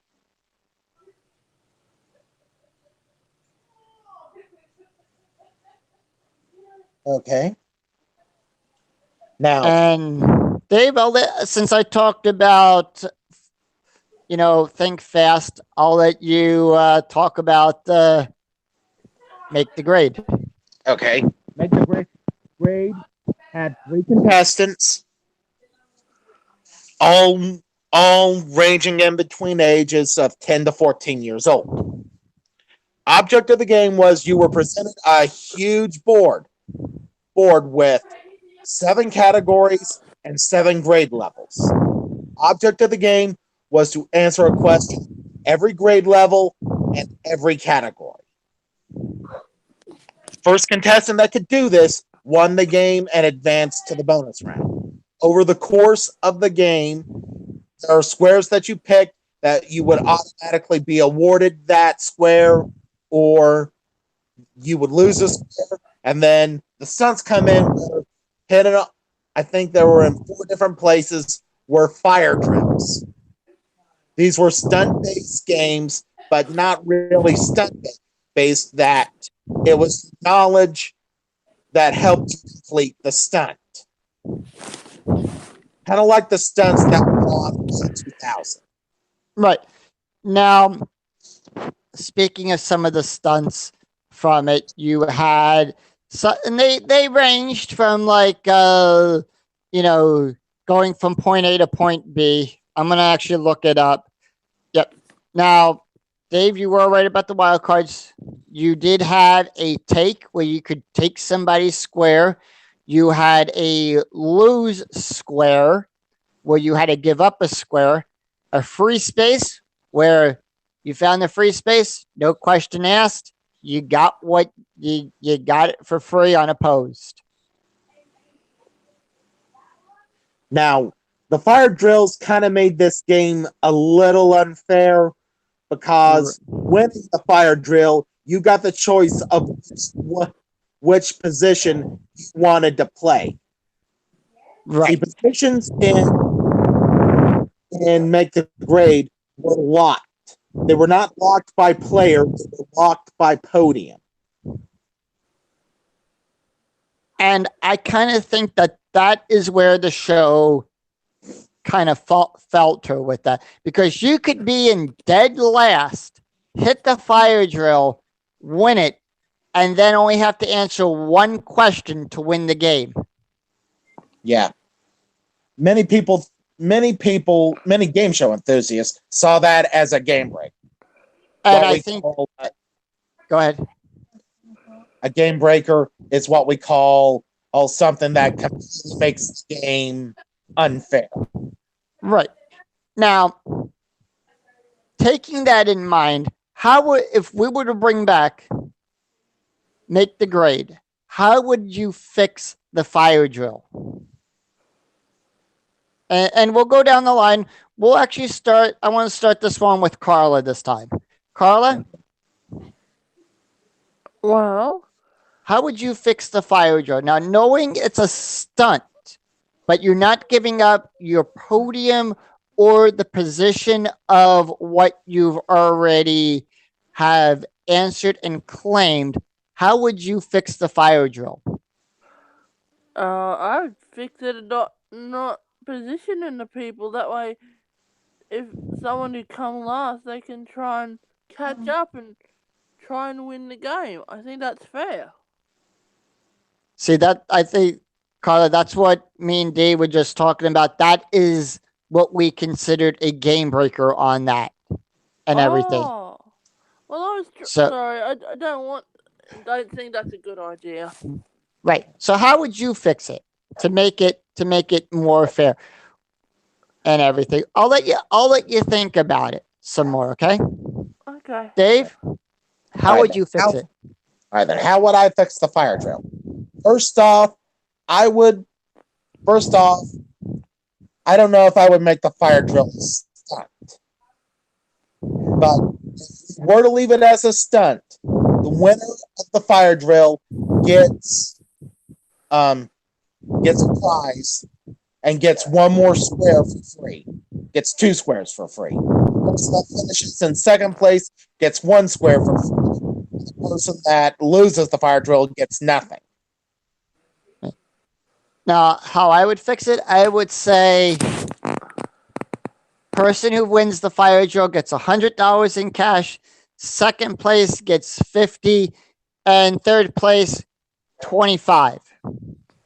Okay. Now, And Dave, since I talked about, Think Fast, I'll let you talk about Make the Grade. okay. Make the grade had 3 contestants, all ranging in between ages of 10 to 14 years old. Object of the game was you were presented a huge board with 7 categories and 7 grade levels. Object of the game was to answer a question every grade level and every category. First contestant that could do this won the game and advanced to the bonus round. Over the course of the game, there are squares that you pick that you would automatically be awarded that square, or you would lose a square, and then the stunts come in. I think there were in 4 different places were fire drills. These were stunt-based games, but not really stunt-based. That it was knowledge that helped you complete the stunt. Kind of like the stunts that were on in 2000. Right. Now, speaking of some of the stunts from it, you had and they ranged from going from point A to point B. I'm gonna actually look it up. Yep. Now, Dave, you were right about the wild cards. You did have a take where you could take somebody's square. You had a lose square where you had to give up a square, a free space where you found the free space, no question asked. You got what you got it for free unopposed. Now, the fire drills kind of made this game a little unfair because winning the fire drill, you got the choice of which position you wanted to play. Right. The positions in Make the Grade were locked. They were not locked by player, they were locked by podium. And I kind of think that is where the show kind of falter with that, because you could be in dead last, hit the fire drill, win it, and then only have to answer one question to win the game. Yeah. Many game show enthusiasts saw that as a game break. And I think, go ahead. A game breaker is what we call something that makes the game unfair. Right. Now, taking that in mind, if we were to bring back Make the Grade, how would you fix the fire drill? And we'll go down the line. We'll actually start. I want to start this one with Carla this time. Carla, Well, how would you fix the fire drill? Now, knowing it's a stunt, but you're not giving up your podium or the position of what you've already have answered and claimed, how would you fix the fire drill? I would fix it not positioning the people. That way, if someone who come last, they can try and catch up and try and win the game. I think that's fair. See, that I think, Carla, that's what me and Dave were just talking about. That is what we considered a game breaker on that and everything. Oh. Well, I was So- sorry. I don't think that's a good idea. Right. So how would you fix it to make it more fair and everything? I'll let you think about it some more, okay? Okay. Dave, how All would right, you fix it? All right, then how would I fix the fire drill? First off, I don't know if I would make the fire drill a stunt. But if we were to leave it as a stunt, the winner of the fire drill gets a prize and gets one more square for free. Gets 2 squares for free. The person that finishes in second place gets 1 square for free. The person that loses the fire drill gets nothing. Now, how I would fix it, I would say person who wins the fire drill gets $100 in cash, second place gets 50, and third place 25.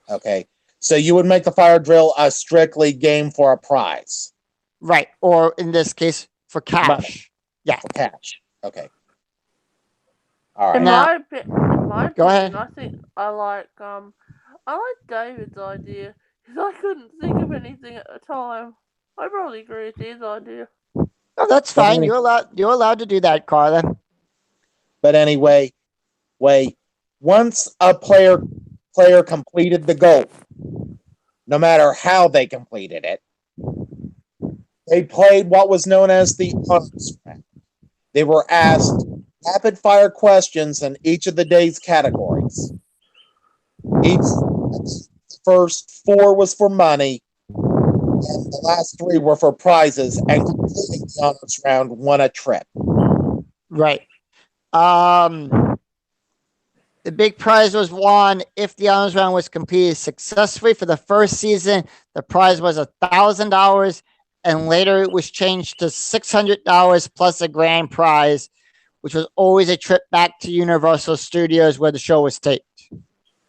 Okay. So you would make the fire drill a strictly game for a prize. Right. Or in this case, for cash. Money. Yeah. For cash. Okay. All right. In Now- my opinion, Go ahead. I think I like David's idea because I couldn't think of anything at the time. I probably agree with his idea. Oh, that's fine. Okay. You're allowed to do that, Carla. But anyway, once a player completed the goal, no matter how they completed it, they played what was known as the honors round. They were asked rapid fire questions in each of the day's categories. The first 4 was for money, and the last 3 were for prizes, and completing the honors round won a trip. Right. The big prize was won if the honors round was completed successfully. For the first season, the prize was $1,000, and later it was changed to $600 plus a grand prize, which was always a trip back to Universal Studios where the show was taped.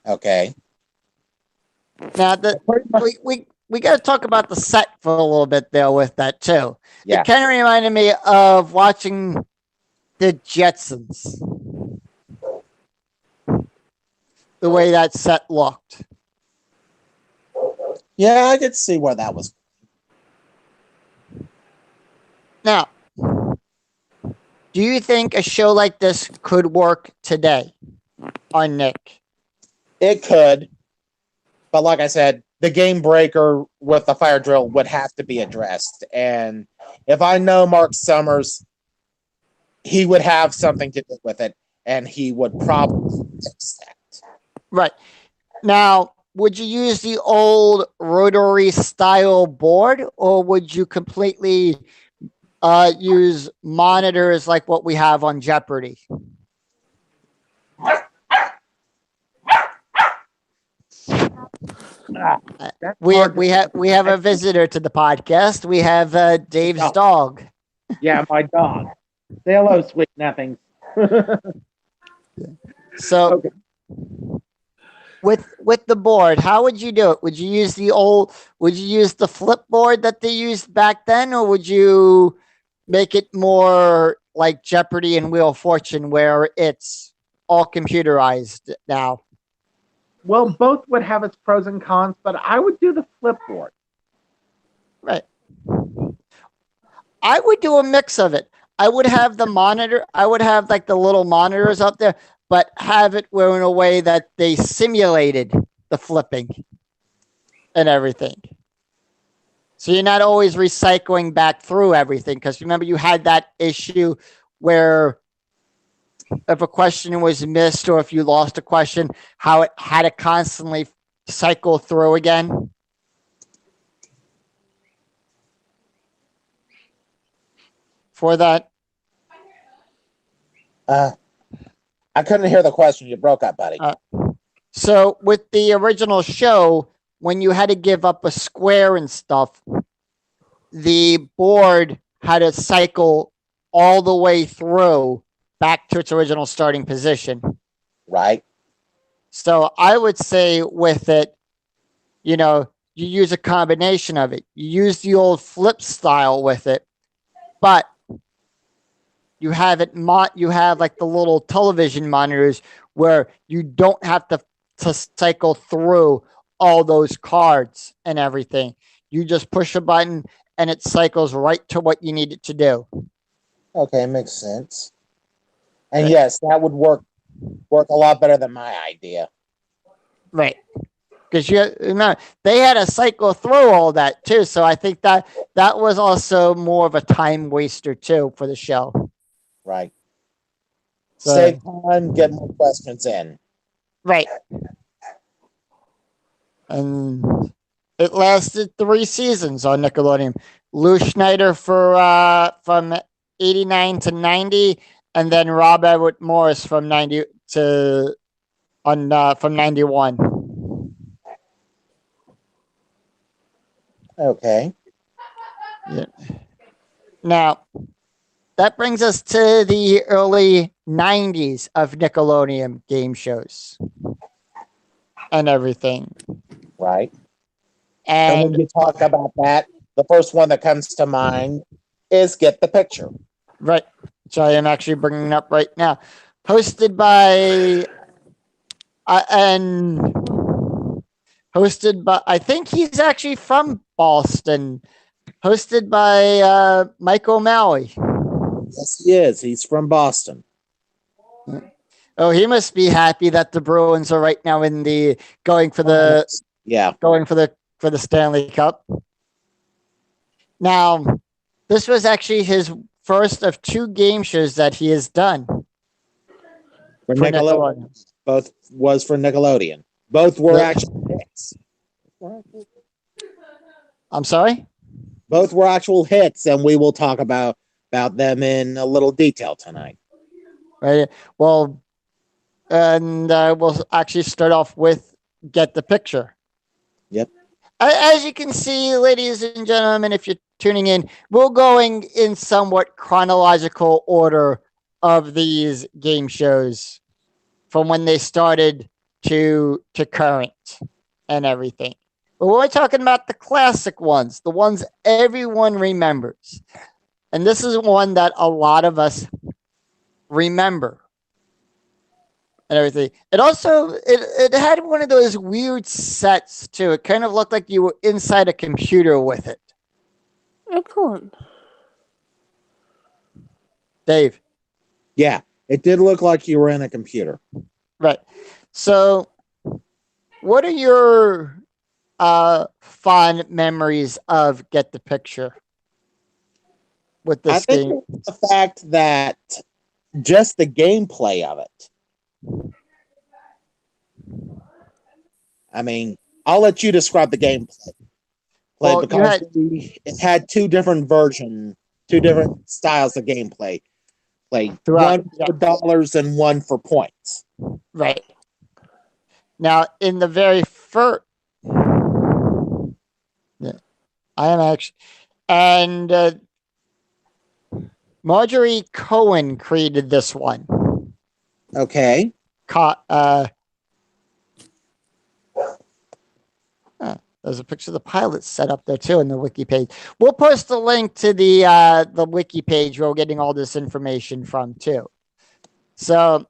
Okay. Now, we got to talk about the set for a little bit there with that too. Yeah. It kind of reminded me of watching the Jetsons. The way that set looked. Yeah, I could see where that was. Now, do you think a show like this could work today on Nick? It could, but like I said, the game breaker with the fire drill would have to be addressed. And if I know Mark Summers, he would have something to do with it, and he would probably fix that. Right. Now, would you use the old rotary style board, or would you completely use monitors like what we have on Jeopardy? We have a visitor to the podcast. We have Dave's dog. Yeah, my dog. Say hello, sweet nothings. So, Okay. with the board, how would you do it? Would you use would you use the flip board that they used back then, or would you make it more like Jeopardy and Wheel of Fortune, where it's all computerized now? Well, both would have its pros and cons, but I would do the flip board. Right. I would do a mix of it. I would have the monitor. I would have like the little monitors up there, but have it where in a way that they simulated the flipping and everything. So you're not always recycling back through everything. Because remember, you had that issue where if a question was missed or if you lost a question, how it had to constantly cycle through again. For that. I couldn't hear the question. You broke up, buddy. So with the original show, when you had to give up a square and stuff, the board had to cycle all the way through back to its original starting position. Right. So I would say with it, you know, you use a combination of it. You use the old flip style with it, but you have it you have like the little television monitors where you don't have to cycle through all those cards and everything. You just push a button and it cycles right to what you need it to do. Okay, makes sense. And yes, that would work a lot better than my idea. Right. Because they had to cycle through all that too. So I think that was also more of a time waster too for the show. Right. So, save time, get more questions in. Right. And it lasted 3 seasons on Nickelodeon. Lou Schneider for from 89 to 90, and then Rob Everett Morris from 90 to from 91. Okay. Yeah. Now, that brings us to the early 90s of Nickelodeon game shows and everything. Right. And when you talk about that, the first one that comes to mind is Get the Picture. Right. Which I am actually bringing up right now. Hosted by, I think he's actually from Boston. Hosted by Mike O'Malley. Yes, he is. He's from Boston. Oh, he must be happy that the Bruins are right now in the going for the Stanley Cup. Now, this was actually his first of 2 game shows that he has done for Nickelodeon. Both was for Nickelodeon. Both were actual hits. I'm sorry? Both were actual hits, and we will talk about them in a little detail tonight. Right. Well, and we'll actually start off with Get the Picture. Yep. As you can see, ladies and gentlemen, if you're tuning in, we're going in somewhat chronological order of these game shows from when they started to current and everything. But we're talking about the classic ones, the ones everyone remembers. And this is one that a lot of us remember. and everything. It also it had one of those weird sets too. It kind of looked like you were inside a computer with it. Excellent. Dave. Yeah, it did look like you were in a computer. Right. So what are your fond memories of Get the Picture with I this think game? it's the fact that just the gameplay of it. I mean, I'll let you describe the gameplay. Well, you Because had it had two different versions, two different styles of gameplay. Like throughout, one for dollars and one for points. right. Now, in the very first, yeah, I am actually, and Marjorie Cohen created this one. Okay. There's a picture of the pilot set up there too in the wiki page. We'll post a link to the wiki page where we're getting all this information from too. So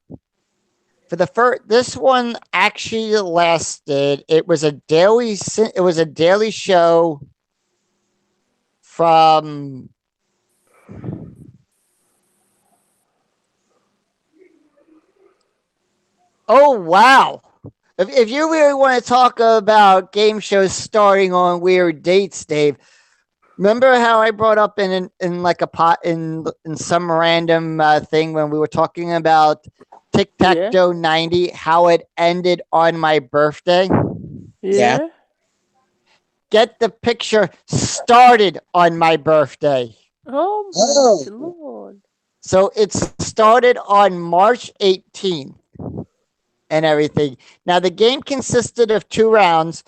for the first, this one actually lasted. It was a daily show from oh wow. If you really want to talk about game shows starting on weird dates, Dave, remember how I brought up in like a pot in some random thing when we were talking about Tic Tac Toe 90, how it ended on my birthday? Yeah. Get the Picture started on my birthday. Oh my lord. So it started on March 18th and everything. Now the game consisted of 2 rounds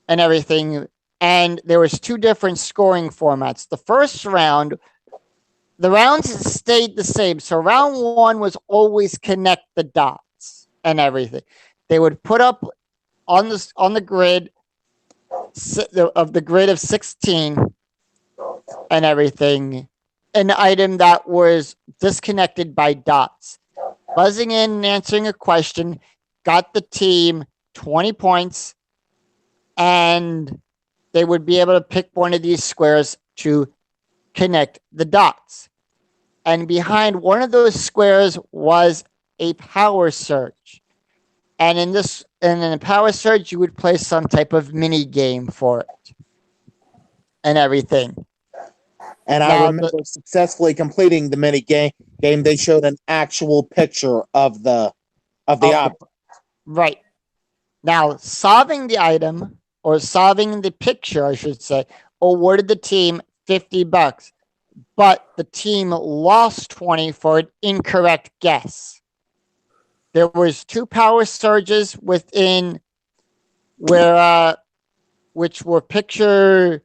and everything, and there was 2 different scoring formats. The first round, the rounds stayed the same. So round 1 was always connect the dots and everything. They would put up on the grid of the grid of 16 and everything, an item that was disconnected by dots. Buzzing in and answering a question got the team 20 points, and they would be able to pick one of these squares to connect the dots. And behind one of those squares was a power surge. And in a power surge, you would play some type of mini game for it and everything. And I remember successfully completing the mini game. They showed an actual picture of the object. Right. Now, solving the item or solving the picture, I should say, awarded the team $50, but the team lost 20 for an incorrect guess. There was 2 power surges within where which were picture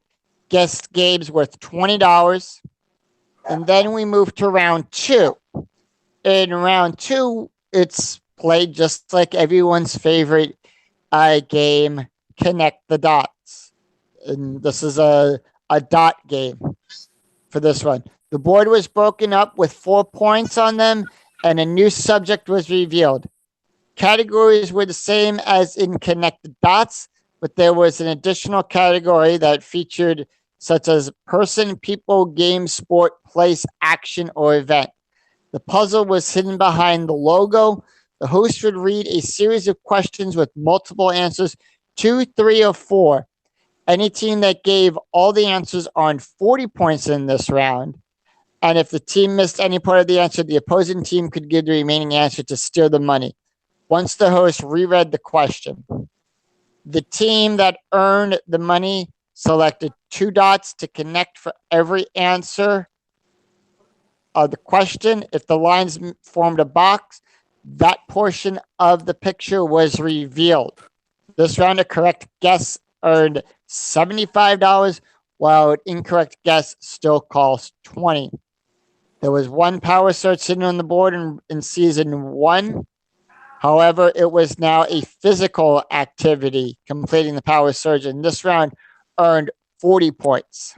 guess games worth $20. And then we moved to round 2. In round 2, it's played just like everyone's favorite game, Connect the Dots. And this is a dot game for this one. The board was broken up with 4 points on them, and a new subject was revealed. Categories were the same as in Connect the Dots, but there was an additional category that featured such as person, people, game, sport, place, action, or event. The puzzle was hidden behind the logo. The host would read a series of questions with multiple answers, 2, 3, or 4. Any team that gave all the answers earned 40 points in this round. And if the team missed any part of the answer, the opposing team could give the remaining answer to steal the money. Once the host reread the question, the team that earned the money selected 2 dots to connect for every answer of the question. If the lines formed a box, that portion of the picture was revealed. This round, a correct guess earned $75, while an incorrect guess still cost $20. There was 1 power surge sitting on the board in season 1. However, it was now a physical activity, completing the power surge, and this round earned 40 points.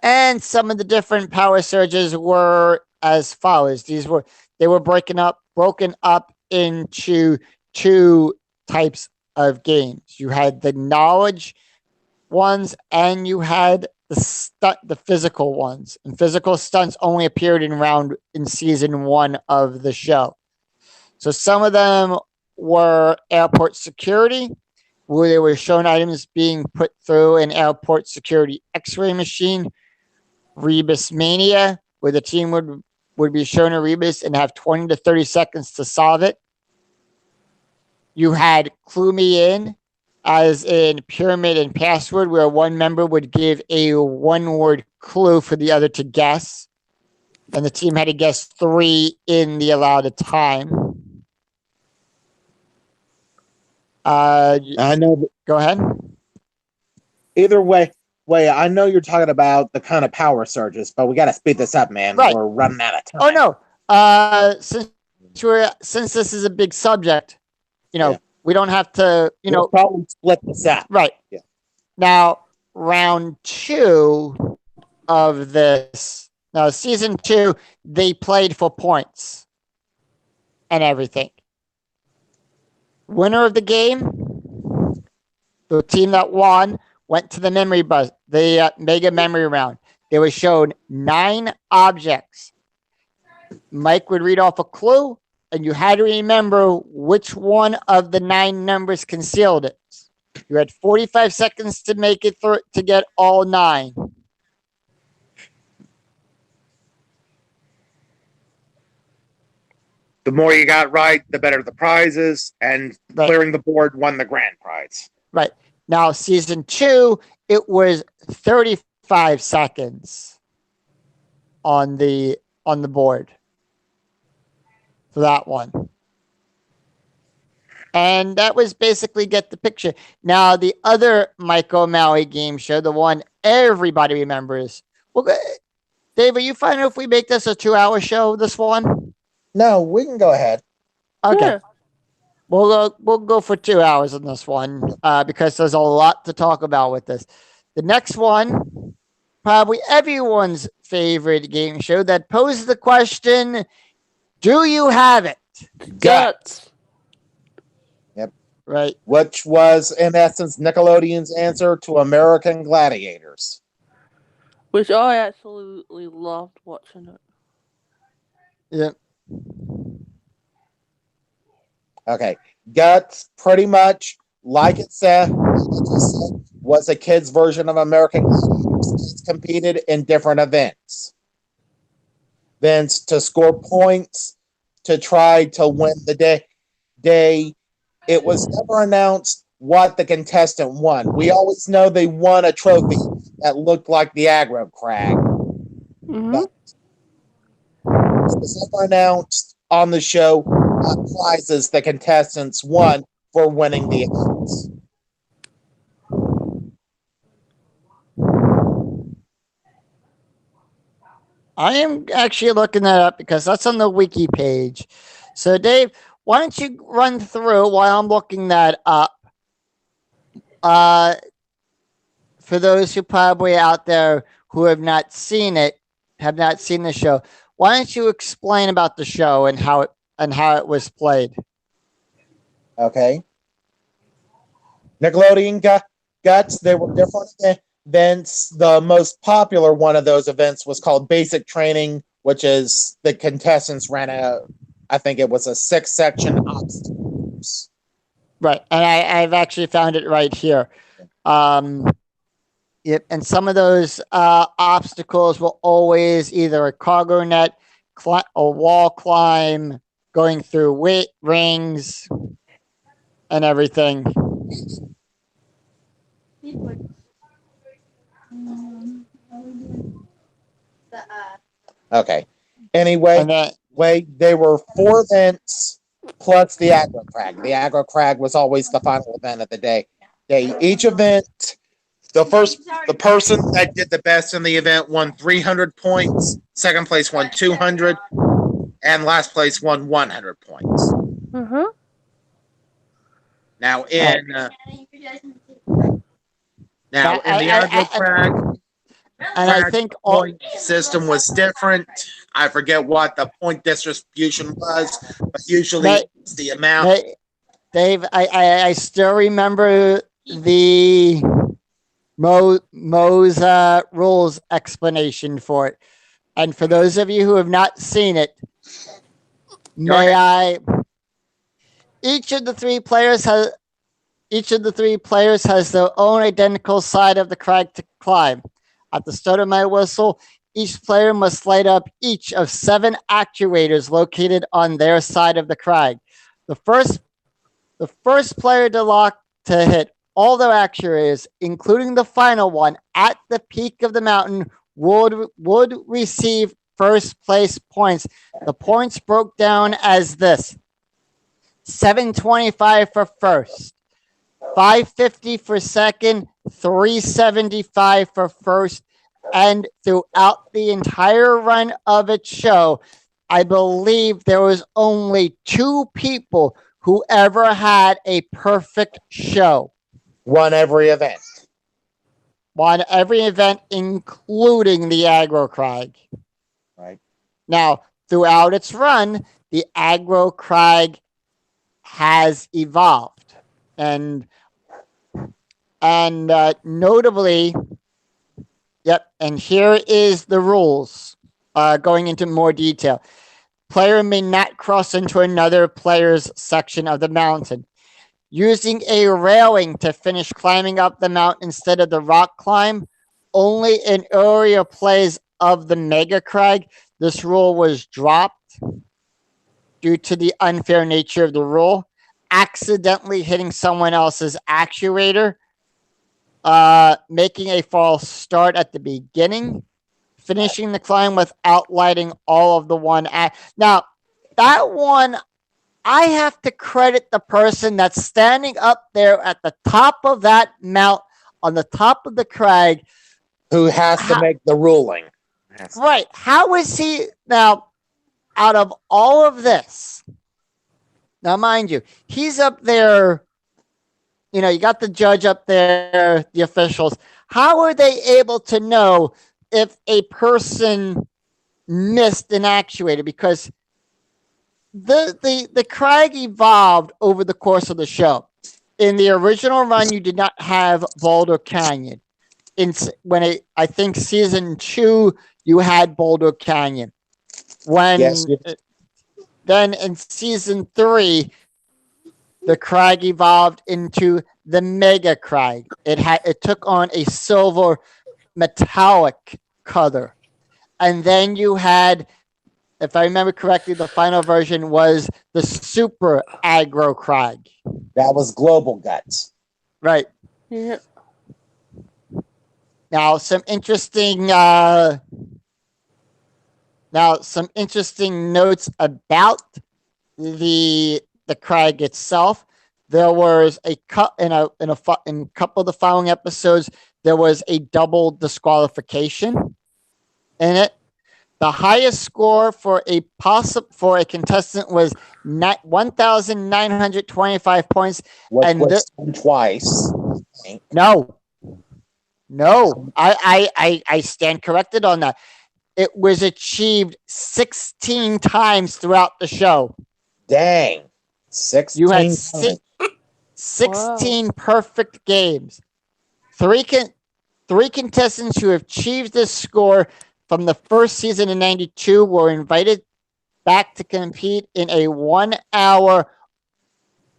And some of the different power surges were as follows. They were breaking up broken up into two types of games. You had the knowledge ones and you had the physical ones. And physical stunts only appeared in season 1 of the show. So some of them were airport security, where they were shown items being put through an airport security X-ray machine. Rebus Mania, where the team would be shown a rebus and have 20 to 30 seconds to solve it. You had Clue Me In, as in Pyramid and Password, where one member would give a one-word clue for the other to guess, and the team had to guess 3 in the allowed time. I know. Go ahead. Either way, I know you're talking about the kind of power surges, but we got to speed this up, man. Right. We're running out of time. Oh no. Since this is a big subject, Yeah. we don't have to, We'll probably split this up. right. Yeah. Now, round 2 of this. Now, season 2, they played for points and everything. Winner of the game, the team that won, went to the the mega memory round. They were shown 9 objects. Mike would read off a clue, and you had to remember which one of the 9 numbers concealed it. You had 45 seconds to make it through to get all 9. The more you got right, the better the prizes, and Right. clearing the board won the grand prize. Right. Now, season 2, it was 35 seconds on the board for that one. And that was basically get the picture. Now, the other Mike O'Malley game show, the one everybody remembers. Well, Dave, are you fine if we make this a 2-hour show, this one? No, we can go ahead. Okay. Yeah. We'll go for 2 hours on this one because there's a lot to talk about with this. The next one, probably everyone's favorite game show that poses the question, do you have it? Guts. Right. Which was, in essence, Nickelodeon's answer to American Gladiators. Which I absolutely loved watching it. Yeah. Okay. Guts, pretty much, like it said, was a kid's version of American Gladiators. Kids competed in different events. Then to score points to try to win the day. It was never announced what the contestant won. We always know they won a trophy that looked like the aggro crag. Mm-hmm. It was never announced on the show what prizes the contestants won for winning the events. I am actually looking that up because that's on the wiki page. So, Dave, why don't you run through while I'm looking that up? For those who probably out there who have not seen it, have not seen the show, why don't you explain about the show and how it was played? Okay. Nickelodeon Guts, there were different events. The most popular one of those events was called Basic Training, which is the contestants ran I think it was a 6-section obstacles. Right, and I've actually found it right here. Yep, and some of those obstacles were always either a cargo net, a wall climb, going through weight rings, and everything. Okay. Anyway, And then, there were 4 events plus the aggro crag. The aggro crag was always the final event of the day. Each event, the person that did the best in the event won 300 points. Second place won 200, and last place won 100 points. Mm-hmm. Now in the aggro crag, And I think all, point system was different. I forget what the point distribution was, but usually May- it's the amount. Dave, I still remember the Mo's rules explanation for it. And for those of you who have not seen it, may I? Each of the three players has their own identical side of the crag to climb. At the start of my whistle, each player must light up each of 7 actuators located on their side of the crag. The first player to hit all their actuators, including the final one, at the peak of the mountain would receive first place points. The points broke down as this: 725 for first, 550 for second, 375 for first, and throughout the entire run of its show, I believe there was only 2 people who ever had a perfect show. Won every event. Won every event, including the Aggro Crag. Right. Now, throughout its run, the Aggro Crag has evolved, and notably, yep. And here is the rules. Going into more detail, player may not cross into another player's section of the mountain. Using a railing to finish climbing up the mountain instead of the rock climb, only in earlier plays of the Mega Crag, this rule was dropped due to the unfair nature of the rule. Accidentally hitting someone else's actuator, making a false start at the beginning, finishing the climb without lighting all of the one act. Now, that one, I have to credit the person that's standing up there at the top of that mount, on the top of the crag, Who has to make the ruling? right? How is he now? Out of all of this, now mind you, he's up there. You know, you got the judge up there, the officials. How are they able to know if a person missed an actuator? Because the crag evolved over the course of the show. In the original run, you did not have Boulder Canyon. I think season 2, you had Boulder Canyon. Yes. Then in season 3, the crag evolved into the Mega Crag. It took on a silver metallic color. And then you had, if I remember correctly, the final version was the Super Aggro Crag. That was Global Guts. Right. Yeah. Now, some interesting notes about the crag itself. There was in a couple of the following episodes, there was a double disqualification in it. The highest score for a contestant was 1,925 points, Which and was twice. No, I stand corrected on that. It was achieved 16 times throughout the show. Dang. 16 You had times. 16 perfect games. Three contestants who achieved this score from the first season in 92 were invited back to compete in a 1-hour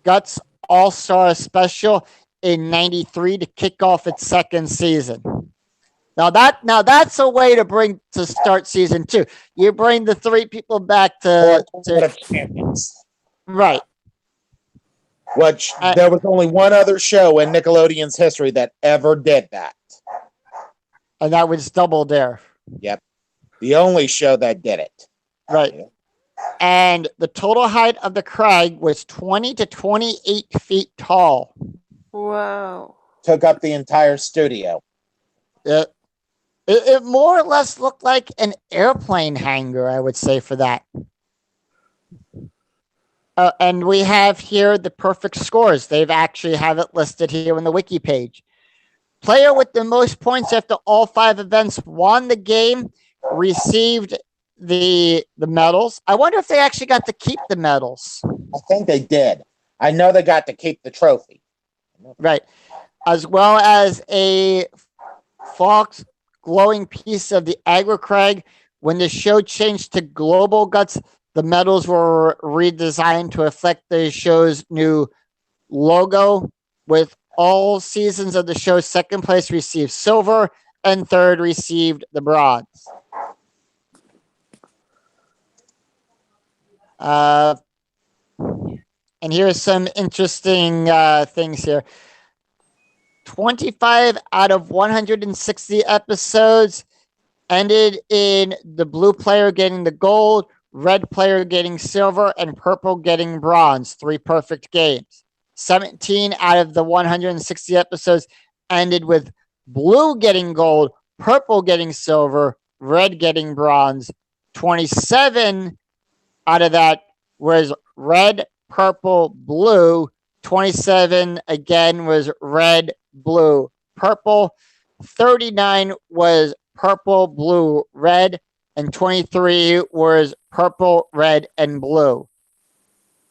Guts All-Star special in 93 to kick off its second season. Now that's a way to start season 2. You bring the 3 people back to champions. Right. Which there was only one other show in Nickelodeon's history that ever did that. And that was Double Dare. Yep. The only show that did it. Right. Yeah. And the total height of the crag was 20 to 28 feet tall. Wow. Took up the entire studio. It more or less looked like an airplane hangar, I would say, for that. And we have here the perfect scores. They've actually have it listed here on the wiki page. player with the most points after all 5 events won the game, received the medals. I wonder if they actually got to keep the medals. I think they did. I know they got to keep the trophy. Right. As well as a Fox glowing piece of the Agra Crag. When the show changed to Global Guts, the medals were redesigned to reflect the show's new logo. With all seasons of the show, second place received silver and third received the bronze. And here's some interesting things here. 25 out of 160 episodes ended in the blue player getting the gold, red player getting silver, and purple getting bronze. 3 perfect games. 17 out of the 160 episodes ended with blue getting gold, purple getting silver, red getting bronze. 27 out of that was red, purple, blue. 27 again was red, blue, purple. 39 was purple, blue, red, and 23 was purple, red, and blue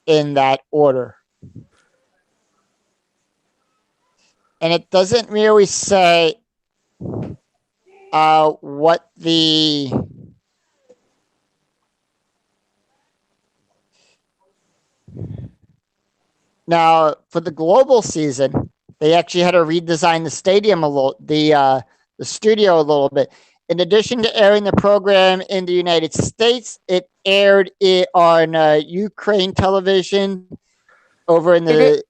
in that order. And it doesn't really say what the now for the global season, they actually had to redesign the stadium a little, the studio a little bit. In addition to airing the program in the United States, it aired it on Ukraine television over in the.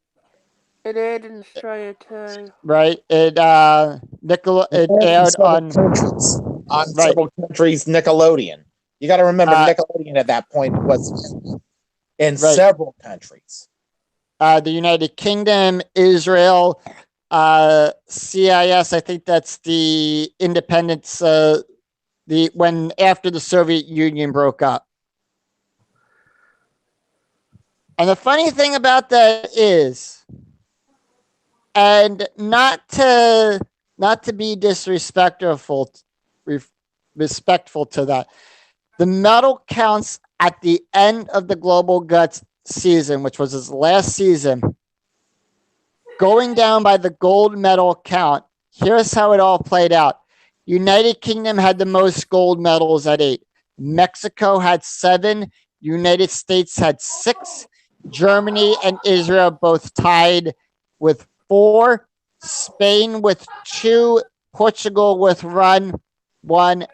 It aired in Australia too. Right. It aired on countries, on right. several countries Nickelodeon. You got to remember Nickelodeon at that point was in several countries. The United Kingdom, Israel, CIS. I think that's the independence. When after the Soviet Union broke up. And the funny thing about that is, and not to be disrespectful to that, the medal counts at the end of the Global Guts season, which was his last season, going down by the gold medal count. Here's how it all played out. United Kingdom had the most gold medals at 8. Mexico had 7. United States had 6. Germany and Israel both tied with 4. Spain with 2. Portugal with 1,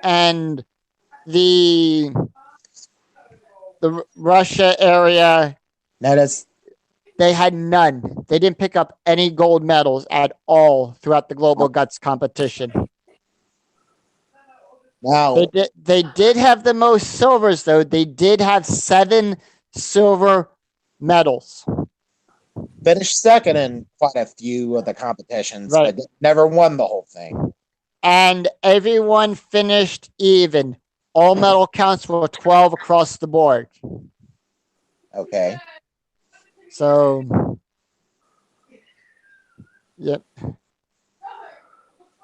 and the Russia area. They had none. They didn't pick up any gold medals at all throughout the Global Guts competition. Wow. They did have the most silvers, though. They did have 7 silver medals. Finished second in quite a few of the competitions, right. But never won the whole thing. And everyone finished even. All medal counts were 12 across the board. Okay. So, yep.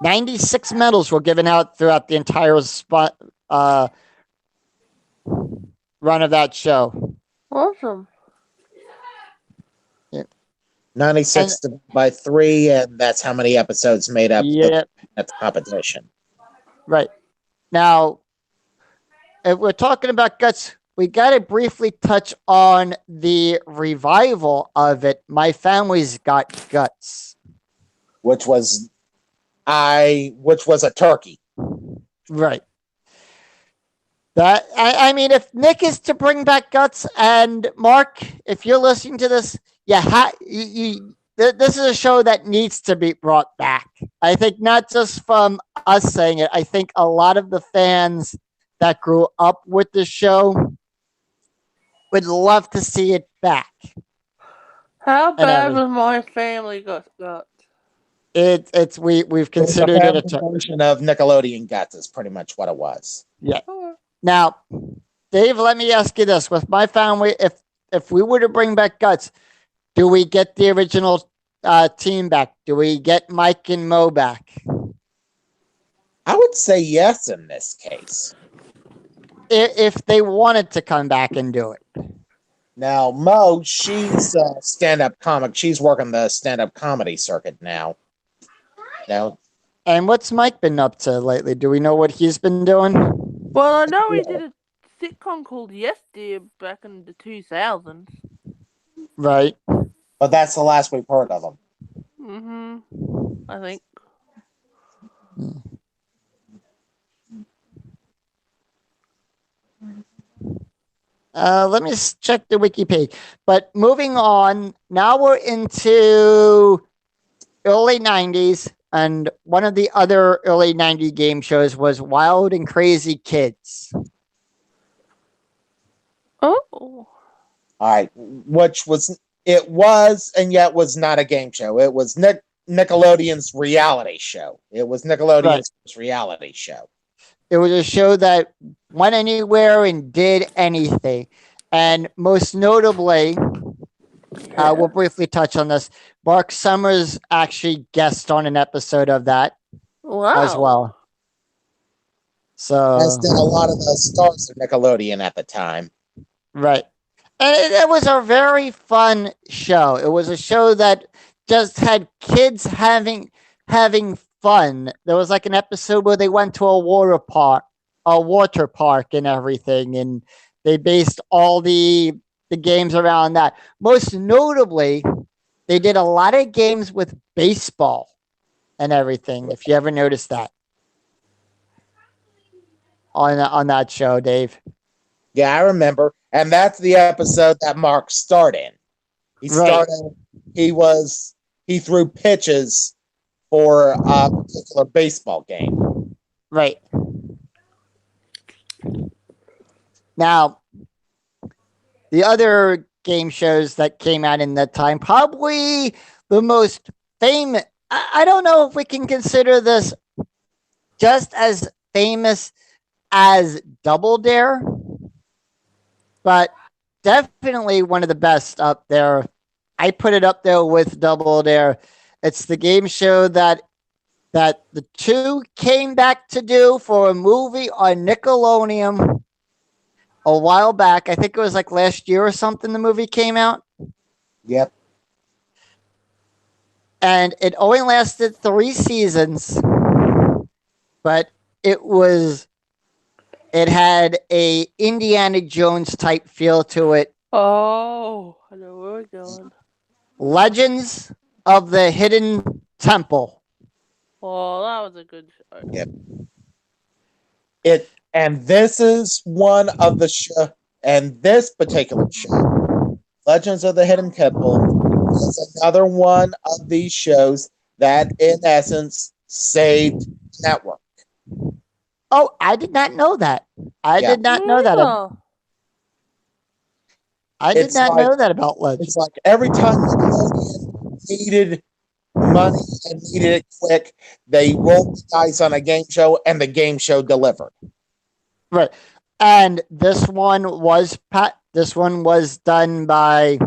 96 medals were given out throughout the entire run of that show. Awesome. Yep. 96 by 3, and that's how many episodes made up yep. At the competition. Right. Now, if we're talking about Guts, we got to briefly touch on the revival of it. My Family's Got Guts, which was a turkey. Right. That I mean, if Nick is to bring back Guts, and Mark, if you're listening to this, this is a show that needs to be brought back. I think not just from us saying it. I think a lot of the fans that grew up with the show would love to see it back. How bad was My Family Got Guts? We've considered it a version of Nickelodeon Guts is pretty much what it was. Yeah. Now, Dave, let me ask you this: with My Family, if we were to bring back Guts, do we get the original team back? Do we get Mike and Mo back? I would say yes in this case. If they wanted to come back and do it. Now, Mo, she's a stand-up comic. She's working the stand-up comedy circuit now. Now, And what's Mike been up to lately? Do we know what he's been doing? Well, I know he did a sitcom called Yes Dear back in the 2000s. Right. but that's the last we've heard of him. I think. Let me check the wiki page. But moving on, now we're into early 90s, and one of the other early 90s game shows was Wild and Crazy Kids. Oh. All right, which was and yet was not a game show. It was Nickelodeon's reality show. It was Nickelodeon's reality show. It was a show that went anywhere and did anything. And most notably, we'll briefly touch on this. Mark Summers actually guest on an episode of that as well. So, as did a lot of the stars of Nickelodeon at the time. Right. And it was a very fun show. It was a show that just had kids having fun. There was like an episode where they went to a water park and everything, and they based all the games around that. Most notably, they did a lot of games with baseball and everything, if you ever noticed that on that show, Dave. Yeah, I remember. And that's the episode that Mark starred in. He threw pitches for a particular baseball game. Right. Now, the other game shows that came out in that time, probably the most famous, I don't know if we can consider this just as famous as Double Dare, but definitely one of the best up there. I put it up there with Double Dare. It's the game show that the two came back to do for a movie on Nickelodeon a while back. I think it was like last year or something the movie came out. Yep. And it only lasted 3 seasons, but it had a Indiana Jones type feel to it. Oh, I know where we're going. Legends of the Hidden Temple. Oh, that was a good show. Yep. And this is one of the show, and this particular show, Legends of the Hidden Temple, is another one of these shows that, in essence, saved the network. Oh, I did not know that. I did not know that. I did not know that about Legends. It's like every time Nickelodeon needed money and needed it quick, they rolled the dice on a game show, and the game show delivered. Right. And this one was done by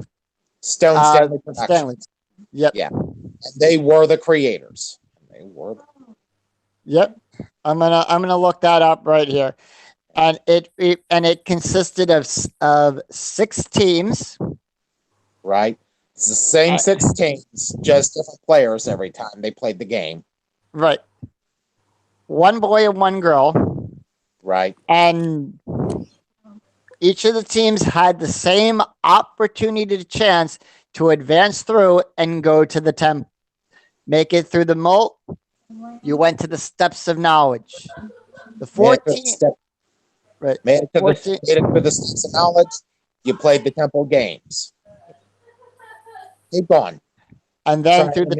Stone Stanley Productions. Stanley. Yep. Yeah. And they were the creators. Yep. I'm gonna look that up right here. And it consisted of 6 teams. Right. It's the same 6 teams, just different players every time they played the game. Right. 1 boy and 1 girl. Right. And each of the teams had the same opportunity to chance to advance through and go to the temple. Make it through the moat, you went to the steps of knowledge. The 14 right. Made it to the steps of knowledge, you played the temple games. Keep going. And then through the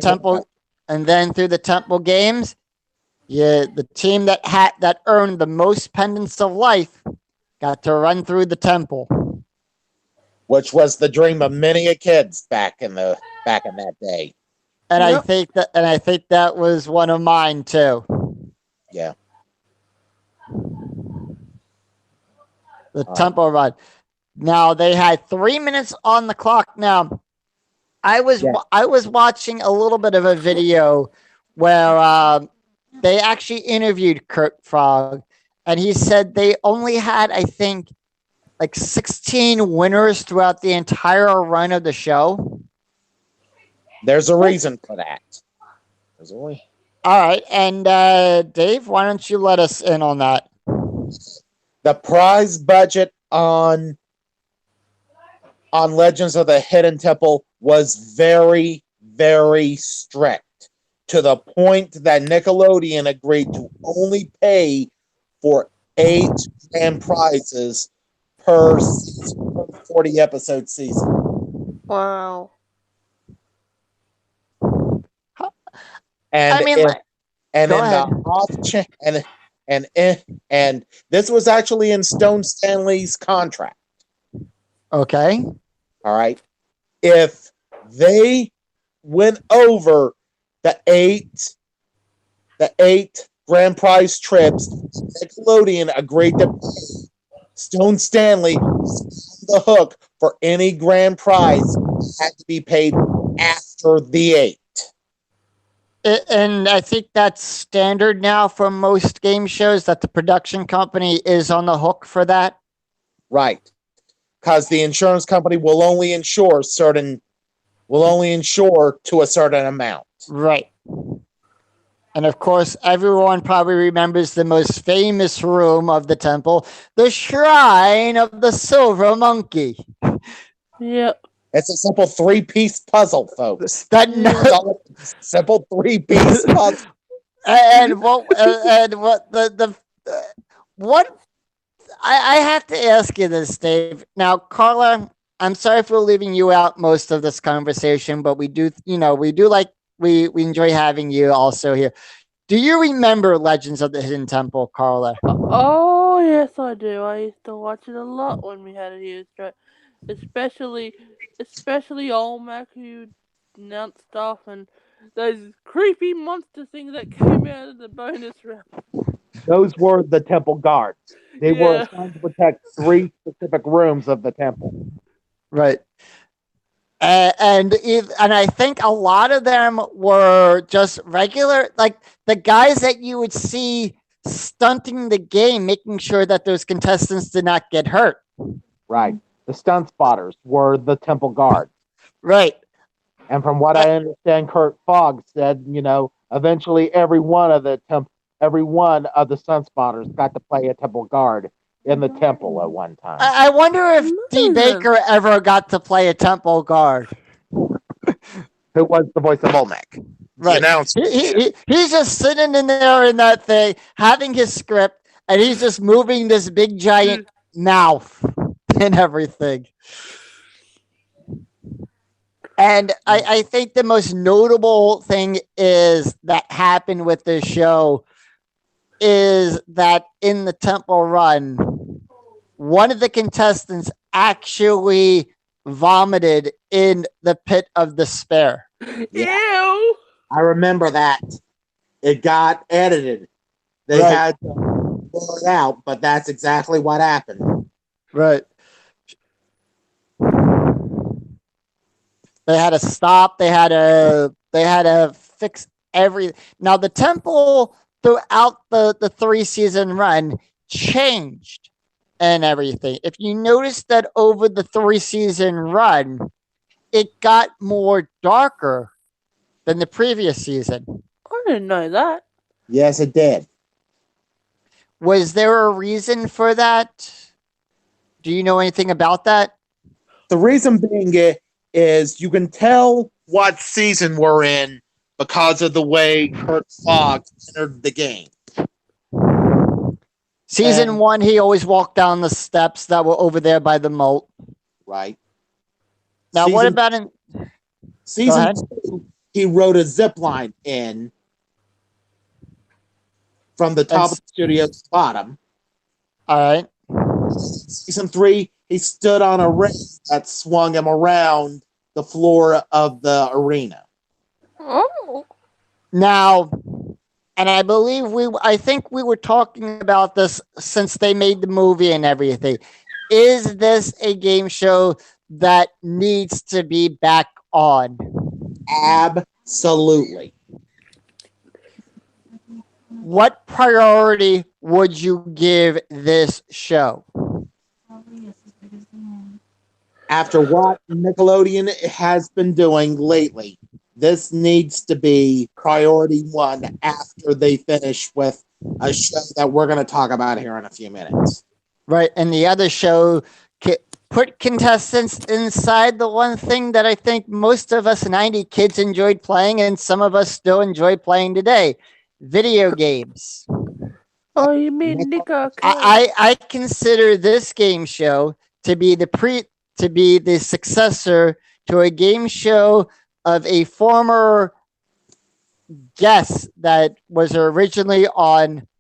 temple games, the team that earned the most pendants of life got to run through the temple, which was the dream of many kids back in that day. And yep. I think that was one of mine too. Yeah. The temple run. Now they had 3 minutes on the clock. Now, Yeah. I was watching a little bit of a video where they actually interviewed Kurt Frog, and he said they only had, I think, like 16 winners throughout the entire run of the show. There's a reason for that. There's only All right, and Dave, why don't you let us in on that? the prize budget on Legends of the Hidden Temple was very, very strict, to the point that Nickelodeon agreed to only pay for 8 grand prizes per season, per 40 episode season. Wow. And I mean, if, like, and go in ahead. the off ch- and this was actually in Stone Stanley's contract. Okay. All right. If they went over the eight grand prize trips, Nickelodeon agreed to pay Stone Stanley the hook for any grand prize had to be paid after the 8. And I think that's standard now for most game shows, that the production company is on the hook for that. Right. Because the insurance company will only insure to a certain amount. Right. And of course, everyone probably remembers the most famous room of the temple, the Shrine of the Silver Monkey. Yep. It's a simple 3-piece puzzle, folks. That It's all a simple 3-piece puzzle. and what what I have to ask you this, Dave. Now, Carla, I'm sorry for leaving you out most of this conversation, but we do we enjoy having you also here. Do you remember Legends of the Hidden Temple, Carla? Oh, yes, I do. I used to watch it a lot when we had it here. Especially Olmec, who announced stuff, and those creepy monster things that came out of the bonus round. Those were the temple guards. They were Yeah. assigned to protect 3 specific rooms of the temple. Right. And I think a lot of them were just regular, like the guys that you would see stunting the game, making sure that those contestants did not get hurt. Right. The stunt spotters were the temple guards. Right. And from what I understand, Kurt Fogg said, eventually every one of the stunt spotters got to play a temple guard in the temple at one time. I wonder if D. Baker ever got to play a temple guard. Who was the voice of Olmec? Right. The announcer. He's just sitting in there in that thing, having his script, and he's just moving this big giant mouth and everything. And I think the most notable thing is that happened with this show is that in the temple run, one of the contestants actually vomited in the pit of despair. Yeah. Ew! I remember that. It got edited. They Right. had to pull it out, but that's exactly what happened. Right. They had to stop. They had to fix every. Now the temple throughout the 3-season run changed and everything. If you notice that over the 3-season run, it got more darker than the previous season. I didn't know that. Yes, it did. Was there a reason for that? Do you know anything about that? The reason being is you can tell what season we're in because of the way Kurt Fogg entered the game. Season And- 1, he always walked down the steps that were over there by the moat. Right. Now, what Season- about in Season ahead. 2, he rode a zip line in from the top of the studio to the bottom. all right? Season 3, he stood on a ring that swung him around the floor of the arena. Oh. Now, and I think we were talking about this since they made the movie and everything. Is this a game show that needs to be back on? Absolutely. What priority would you give this show? After what Nickelodeon has been doing lately, this needs to be priority one after they finish with a show that we're going to talk about here in a few minutes. Right. And the other show put contestants inside the one thing that I think most of us 90 kids enjoyed playing and some of us still enjoy playing today, video games. Oh, you mean Nick Arcade? I consider this game show to be the successor to a game show of a former guest that was originally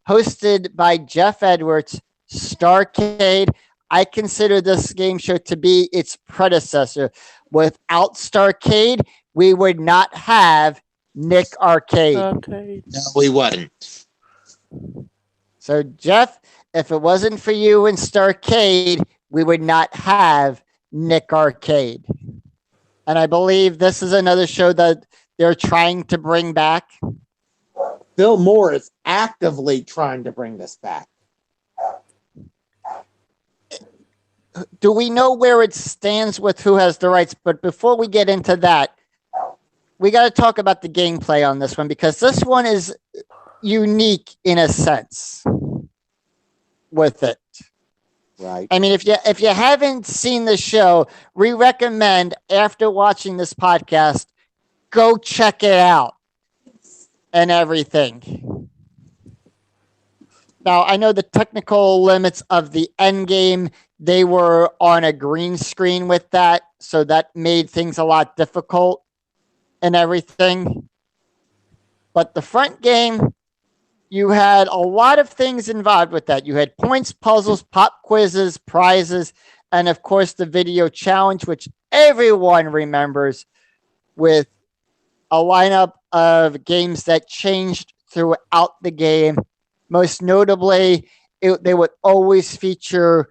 hosted by Jeff Edwards, Starcade. I consider this game show to be its predecessor. Without Starcade, we would not have Nick Arcade. Arcade. No, we wouldn't. So, Jeff, if it wasn't for you and Starcade, we would not have Nick Arcade. And I believe this is another show that they're trying to bring back. Bill Moore is actively trying to bring this back. Do we know where it stands with who has the rights? But before we get into that, we got to talk about the gameplay on this one, because this one is unique in a sense with it. Right. I mean, if you haven't seen the show, we recommend after watching this podcast, go check it out and everything. Now, I know the technical limits of the end game, they were on a green screen with that, so that made things a lot difficult and everything. But the front game, you had a lot of things involved with that. You had points, puzzles, pop quizzes, prizes, and of course the video challenge, which everyone remembers, with a lineup of games that changed throughout the game. Most notably, they would always feature,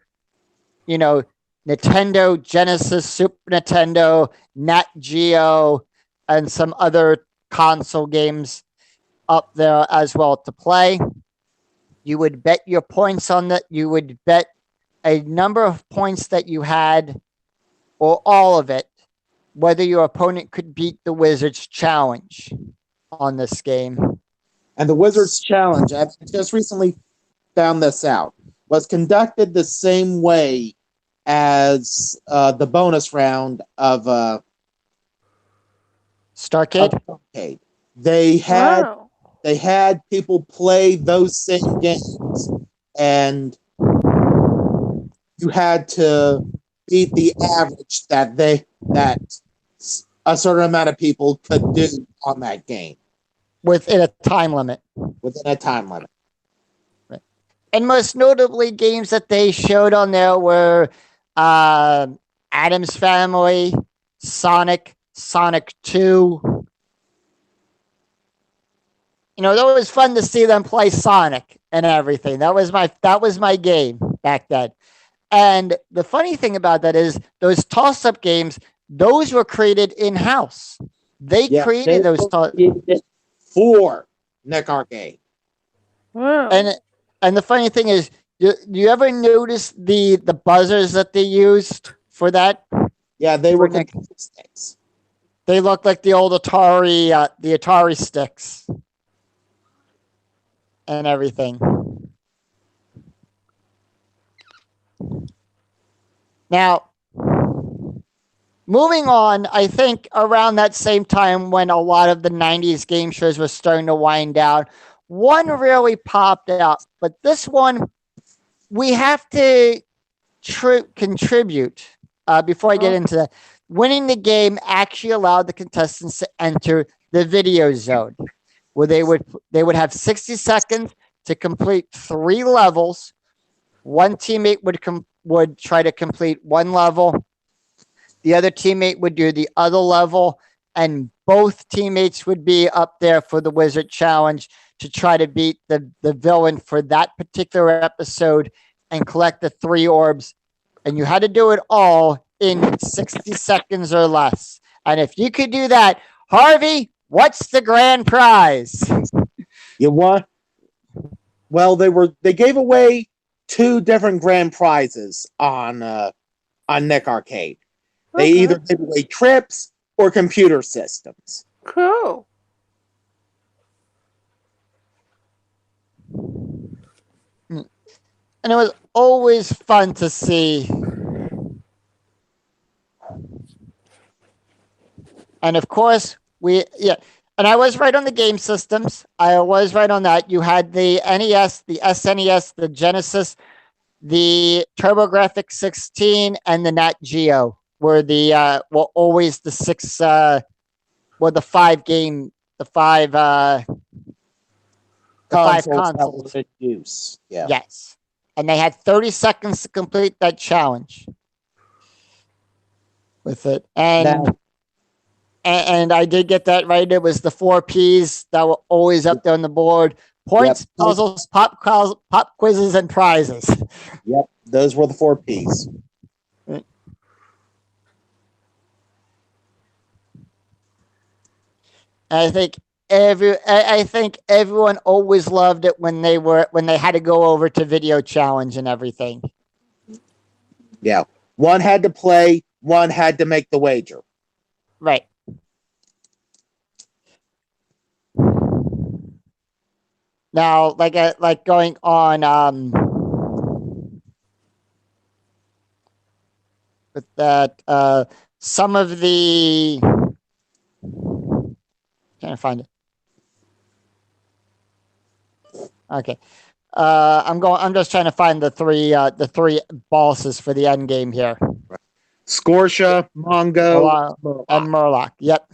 Nintendo, Genesis, Super Nintendo, Nat Geo, and some other console games up there as well to play. You would bet your points on that. You would bet a number of points that you had, or all of it, whether your opponent could beat the Wizards challenge on this game. And the Wizards challenge, I just recently found this out, was conducted the same way as the bonus round of Starcade? Starcade. They had people play those same games, and you had to beat the average that a certain amount of people could do on that game Within a time limit. Right. And most notably, games that they showed on there were Addams Family, Sonic 2. That was fun to see them play Sonic and everything. That was my game back then. And the funny thing about that is those toss-up games, those were created in-house. They created those for Nick Arcade. Wow. And the funny thing is, do you ever notice the buzzers that they used for that? Yeah, they were Nick. sticks. They look like the old Atari sticks and everything. Now, moving on, I think around that same time when a lot of the 90s game shows were starting to wind down, one really popped out. But this one, we have to contribute before I get into that. Winning the game actually allowed the contestants to enter the video zone, where they would have 60 seconds to complete 3 levels. One teammate would try to complete 1 level. The other teammate would do the other level, and both teammates would be up there for the Wizard Challenge to try to beat the villain for that particular episode and collect the 3 orbs. And you had to do it all in 60 seconds or less. And if you could do that, Harvey, what's the grand prize? You want? Well, they gave away 2 different grand prizes on Nick Arcade. They Okay. either gave away trips or computer systems. Cool. And it was always fun to see. And of course, and I was right on the game systems. I was right on that. You had the NES, the SNES, the Genesis, the TurboGrafx 16, and the Nat Geo were always the 6 the 5 game, the 5 Consoles that consoles. were in use. Yeah. Yes. And they had 30 seconds to complete that challenge with it. And I did get that right. It was the 4 Ps that were always up there on the board. Points, Yep. puzzles, pop quizzes, and prizes. Yep, those were the 4 Ps. I think everyone always loved it when they had to go over to video challenge and everything. Yeah. One had to play, one had to make the wager. Right. Now, like going on with that, some of the trying to find it. Okay. I'm just trying to find the three bosses for the end game here. Scotia, Mongo, And Murloc. Yep.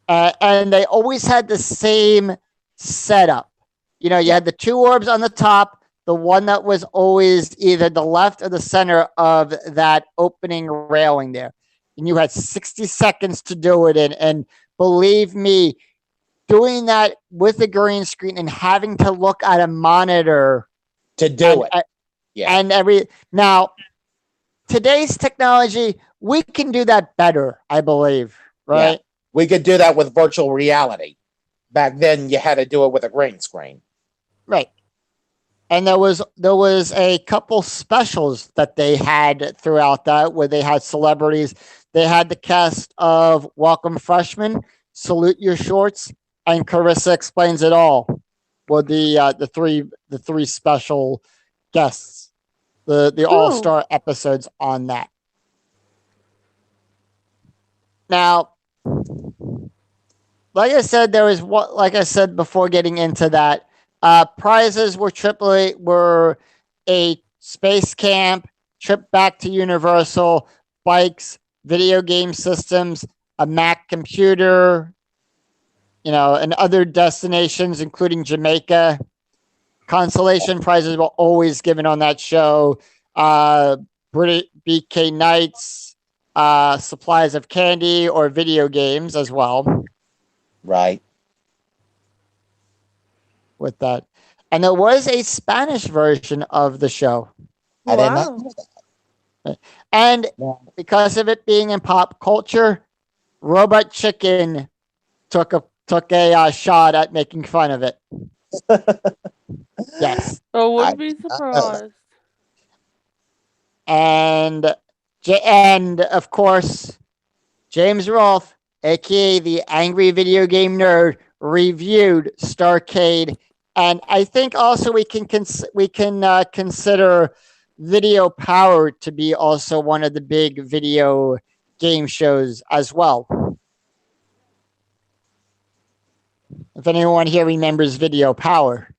And they always had the same setup. You know, you had the 2 orbs on the top, the one that was always either the left or the center of that opening railing there. And you had 60 seconds to do it in. And believe me, doing that with a green screen and having to look at a monitor to do it. Yeah. And now today's technology, we can do that better, I believe. Right? Yeah. We could do that with virtual reality. Back then you had to do it with a green screen. Right. And there was a couple specials that they had throughout that where they had celebrities. They had the cast of Welcome Freshmen, Salute Your Shorts, and Carissa Explains It All. Were the three special guests, the all-star episodes on that. Now, like I said, like I said before getting into that, prizes were a space camp, trip back to Universal, bikes, video game systems, a Mac computer, and other destinations, including Jamaica. Consolation prizes were always given on that show. BK Nights, supplies of candy or video games as well. Right. With that. And there was a Spanish version of the show. I did not know that. And because of it being in pop culture, Robot Chicken took a shot at making fun of it. Yes. I wouldn't be surprised. And of course, James Rolfe, aka the Angry Video Game Nerd, reviewed Starcade, and I think also we can consider Video Power to be also one of the big video game shows as well. If anyone here remembers Video Power,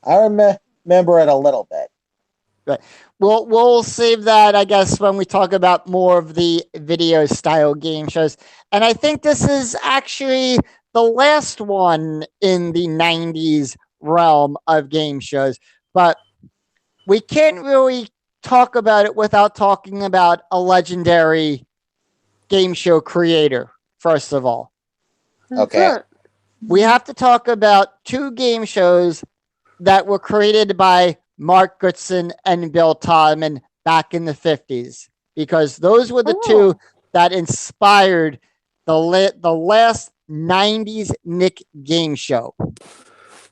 I remember it a little bit. Right. We'll save that, I guess, when we talk about more of the video style game shows. And I think this is actually the last one in the 90s realm of game shows. But we can't really talk about it without talking about a legendary game show creator, first of all. Okay. We have to talk about 2 game shows that were created by Mark Goodson and Bill Todman back in the 50s, because those were the 2 that inspired the last 90s Nick game show.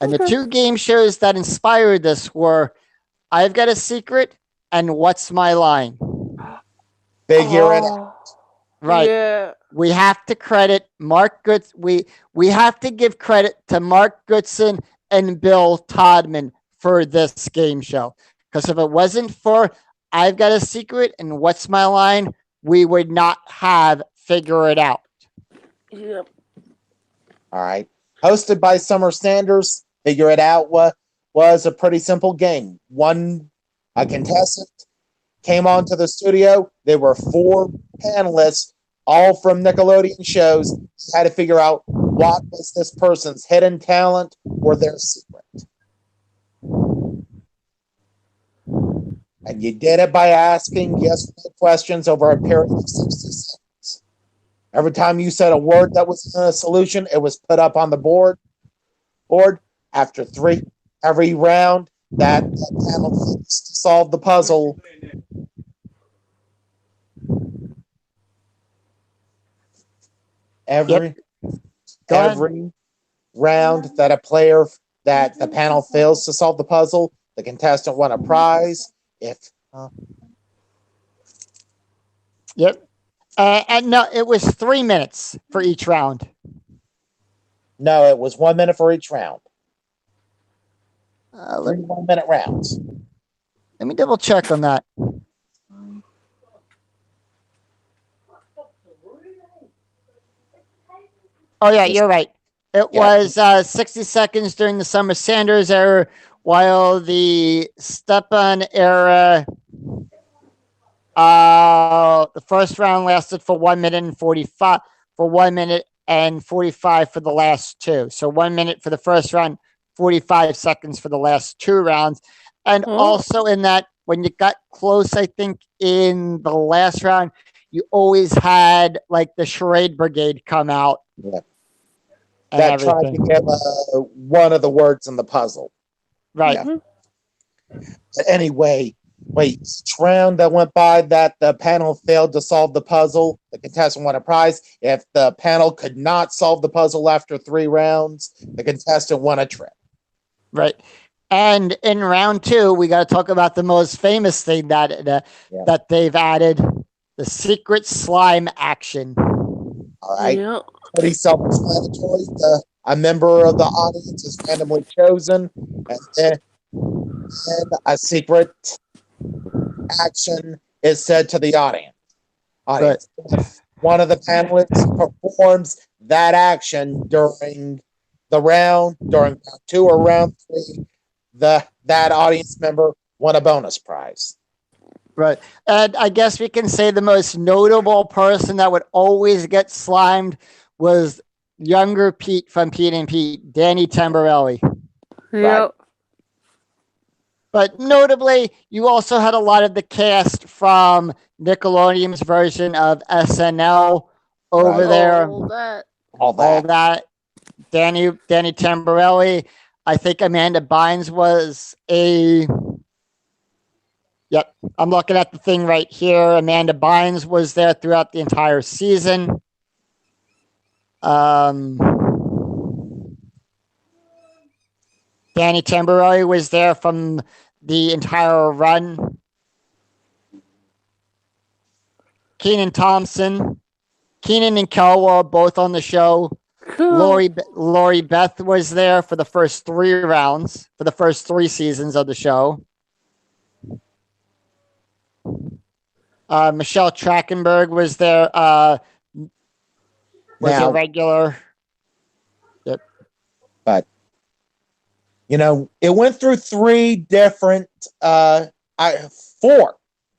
And the Okay. two game shows that inspired this were I've Got a Secret and What's My Line? Figure it out. Oh, Right. Yeah. We have to credit Mark Goods. We have to give credit to Mark Goodson and Bill Todman for this game show. Because if it wasn't for I've Got a Secret and What's My Line, we would not have Figure It Out. Yep. All right. Hosted by Summer Sanders, Figure It Out was a pretty simple game. A contestant came onto the studio. There were 4 panelists, all from Nickelodeon shows. Had to figure out what was this person's hidden talent or their secret. And you did it by asking yes or no questions over a period of 60 seconds. Every time you said a word that was in a solution, it was put up on the board. After every round, that panel needs to solve the puzzle. Every round that the panel fails to solve the puzzle, the contestant won a prize. Yep. And no, it was 3 minutes for each round. No, it was 1 minute for each round. Let 1 minute rounds. me double check on that. Oh, yeah, you're right. It was 60 seconds during the Summer Sanders era, while the Stepan era, the first round lasted for 1 minute and 45 for 1 minute and 45 for the last two. So 1 minute for the first round, 45 seconds for the last 2 rounds. And also in that, when you got close, I think in the last round, you always had like the charade brigade come out. Yeah. That tried to give one of the words in the puzzle. Right. Yeah. But anyway, each round that went by that the panel failed to solve the puzzle, the contestant won a prize. If the panel could not solve the puzzle after 3 rounds, the contestant won a trip. Right. And in round 2, we got to talk about the most famous thing that they've added, the secret slime action. All right. Yep. Pretty self-explanatory. A member of the audience is randomly chosen, and then a secret action is said to the audience. If one of the panelists performs that action during round 2 or round 3, that audience member won a bonus prize. Right. And I guess we can say the most notable person that would always get slimed was younger Pete from Pete and Pete, Danny Tamborelli. Yep. But notably, you also had a lot of the cast from Nickelodeon's version of SNL over there. All that. Danny Tamborelli. I think Amanda Bynes was Yep, I'm looking at the thing right here. Amanda Bynes was there throughout the entire season. Danny Tamborelli was there from the entire run. Keenan Thompson, Keenan and Kel were both on the show. Cool. Lori Beth was there for the first 3 rounds, for the first 3 seasons of the show. Michelle Trachtenberg was there. Was a regular. Yep. But it went through 3 different, 4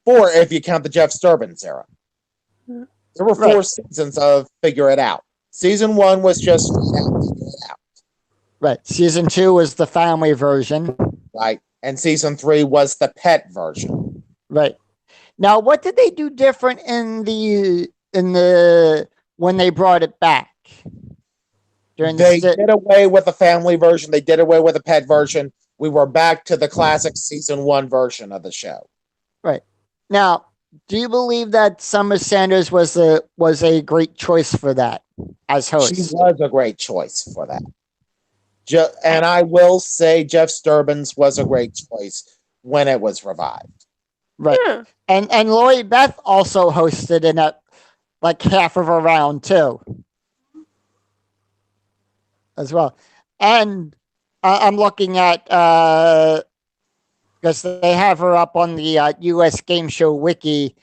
if you count the Jeff Sturbins era. There were 4 seasons of Figure It Out. Season 1 was just Figure It Out. Right. Season 2 was the family version. Right. And season 3 was the pet version. Right. Now, what did they do different in the when they brought it back? They did away with the family version. They did away with the pet version. We were back to the classic season 1 version of the show. Right. Now, do you believe that Summer Sanders was a great choice for that as She host? was a great choice for that. And I will say Jeff Sturbins was a great choice when it was revived. Right. Yeah. And Lori Beth also hosted in a like half of a round too, as well. And I'm looking at because they have her up on the U.S. Game Show wiki,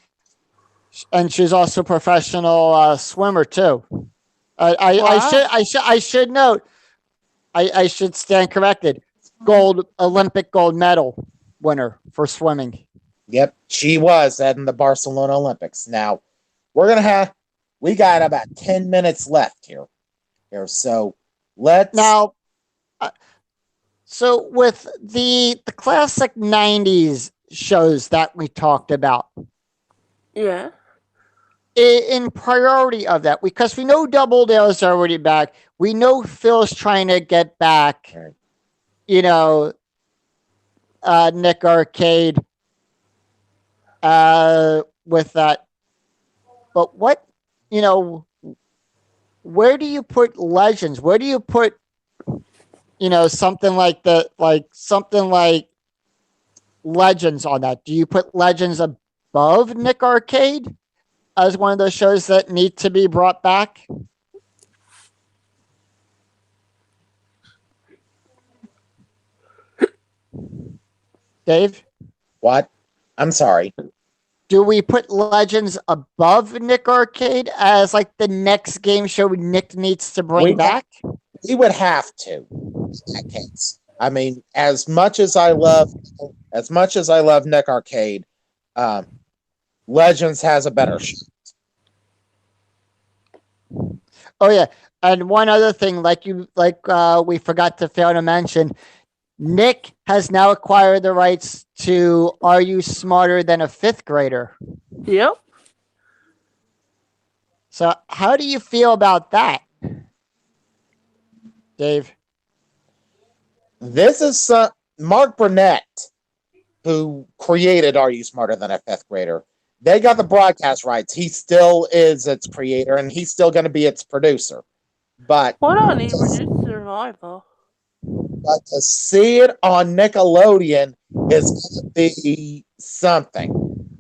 and she's also a professional swimmer too. I should note. I should stand corrected. Olympic gold medal winner for swimming. Yep, she was at the Barcelona Olympics. Now we got about 10 minutes left here. So let's Now, so with the classic '90s shows that we talked about, Yeah. in priority of that, because we know Double Dale's already back. We know Phil's trying to get back, Right. you know, Nick Arcade with that. But what, where do you put Legends? Where do you put, something like Legends on that? Do you put Legends above Nick Arcade as one of those shows that need to be brought back? Dave? What? I'm sorry. Do we put Legends above Nick Arcade as like the next game show Nick needs to bring back? We would have to in that case. I mean, as much as I love Nick Arcade, Legends has a better shot. Oh yeah, and one other thing, we forgot to fail to mention, Nick has now acquired the rights to Are You Smarter Than a Fifth Grader? Yep. So how do you feel about that, Dave? This is Mark Burnett, who created Are You Smarter Than a Fifth Grader. They got the broadcast rights. He still is its creator, and he's still going to be its producer. But Why don't he produce Survivor? But to see it on Nickelodeon is going to be something.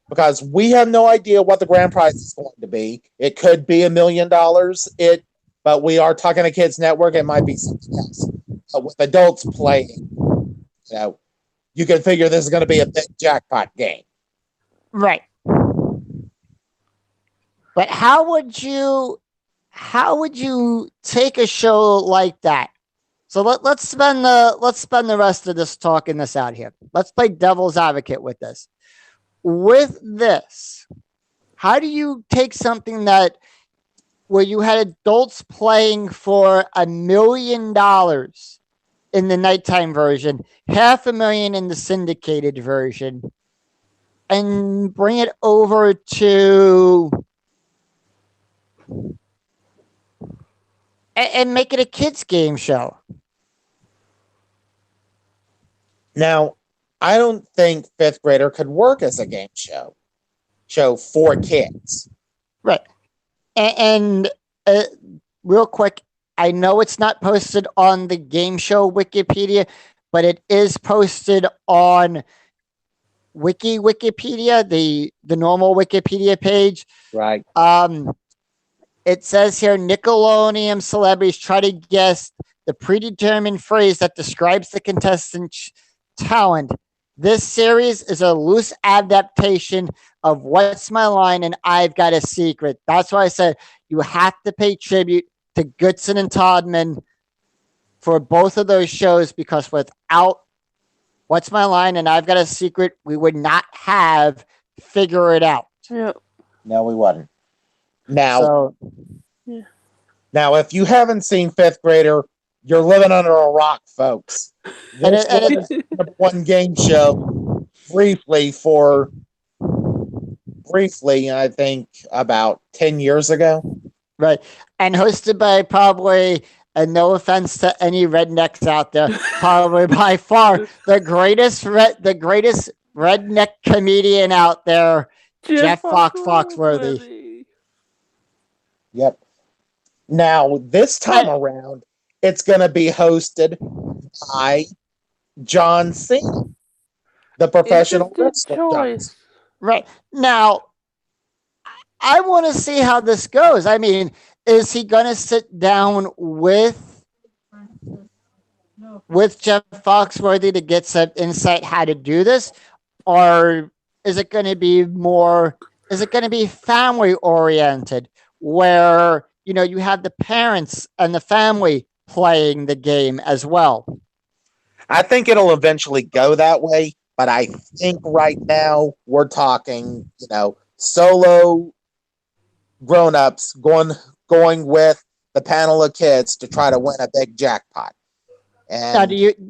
Because we have no idea what the grand prize is going to be. It could be $1 million. But we are talking to Kids Network. It might be something else. But with adults playing, you can figure this is going to be a big jackpot game. Right. But how would you take a show like that? So let's spend the rest of this talking this out here. Let's play devil's advocate with this. With this, how do you take something where you had adults playing for $1 million in the nighttime version, $500,000 in the syndicated version, and bring it over to and make it a kids game show? Now, I don't think Fifth Grader could work as a game show for kids. Right. And real quick, I know it's not posted on the game show Wikipedia, but it is posted on Wikipedia, the normal Wikipedia page. Right. It says here, Nickelodeon celebrities try to guess the predetermined phrase that describes the contestant's talent. This series is a loose adaptation of What's My Line and I've Got a Secret. That's why I said you have to pay tribute to Goodson and Todman for both of those shows, because without What's My Line and I've Got a Secret, we would not have Figure It Out. Yep. No, we wouldn't. Now, So, now, if you haven't seen Fifth Grader, you're living under a rock, folks. This was number one game show briefly, I think, about 10 years ago. right. And hosted by probably, and no offense to any rednecks out there, probably by far the greatest redneck comedian out there, Jeff Foxworthy. Yep. Now, this time around, it's going to be hosted by John Cena, the professional Interesting wrestler. choice. Right. Now, I want to see how this goes. I mean, is he going to sit down with Jeff Foxworthy to get some insight how to do this? Or is it going to be family oriented where, you have the parents and the family playing the game as well? I think it'll eventually go that way, but I think right now we're talking, solo grown-ups going with the panel of kids to try to win a big jackpot. And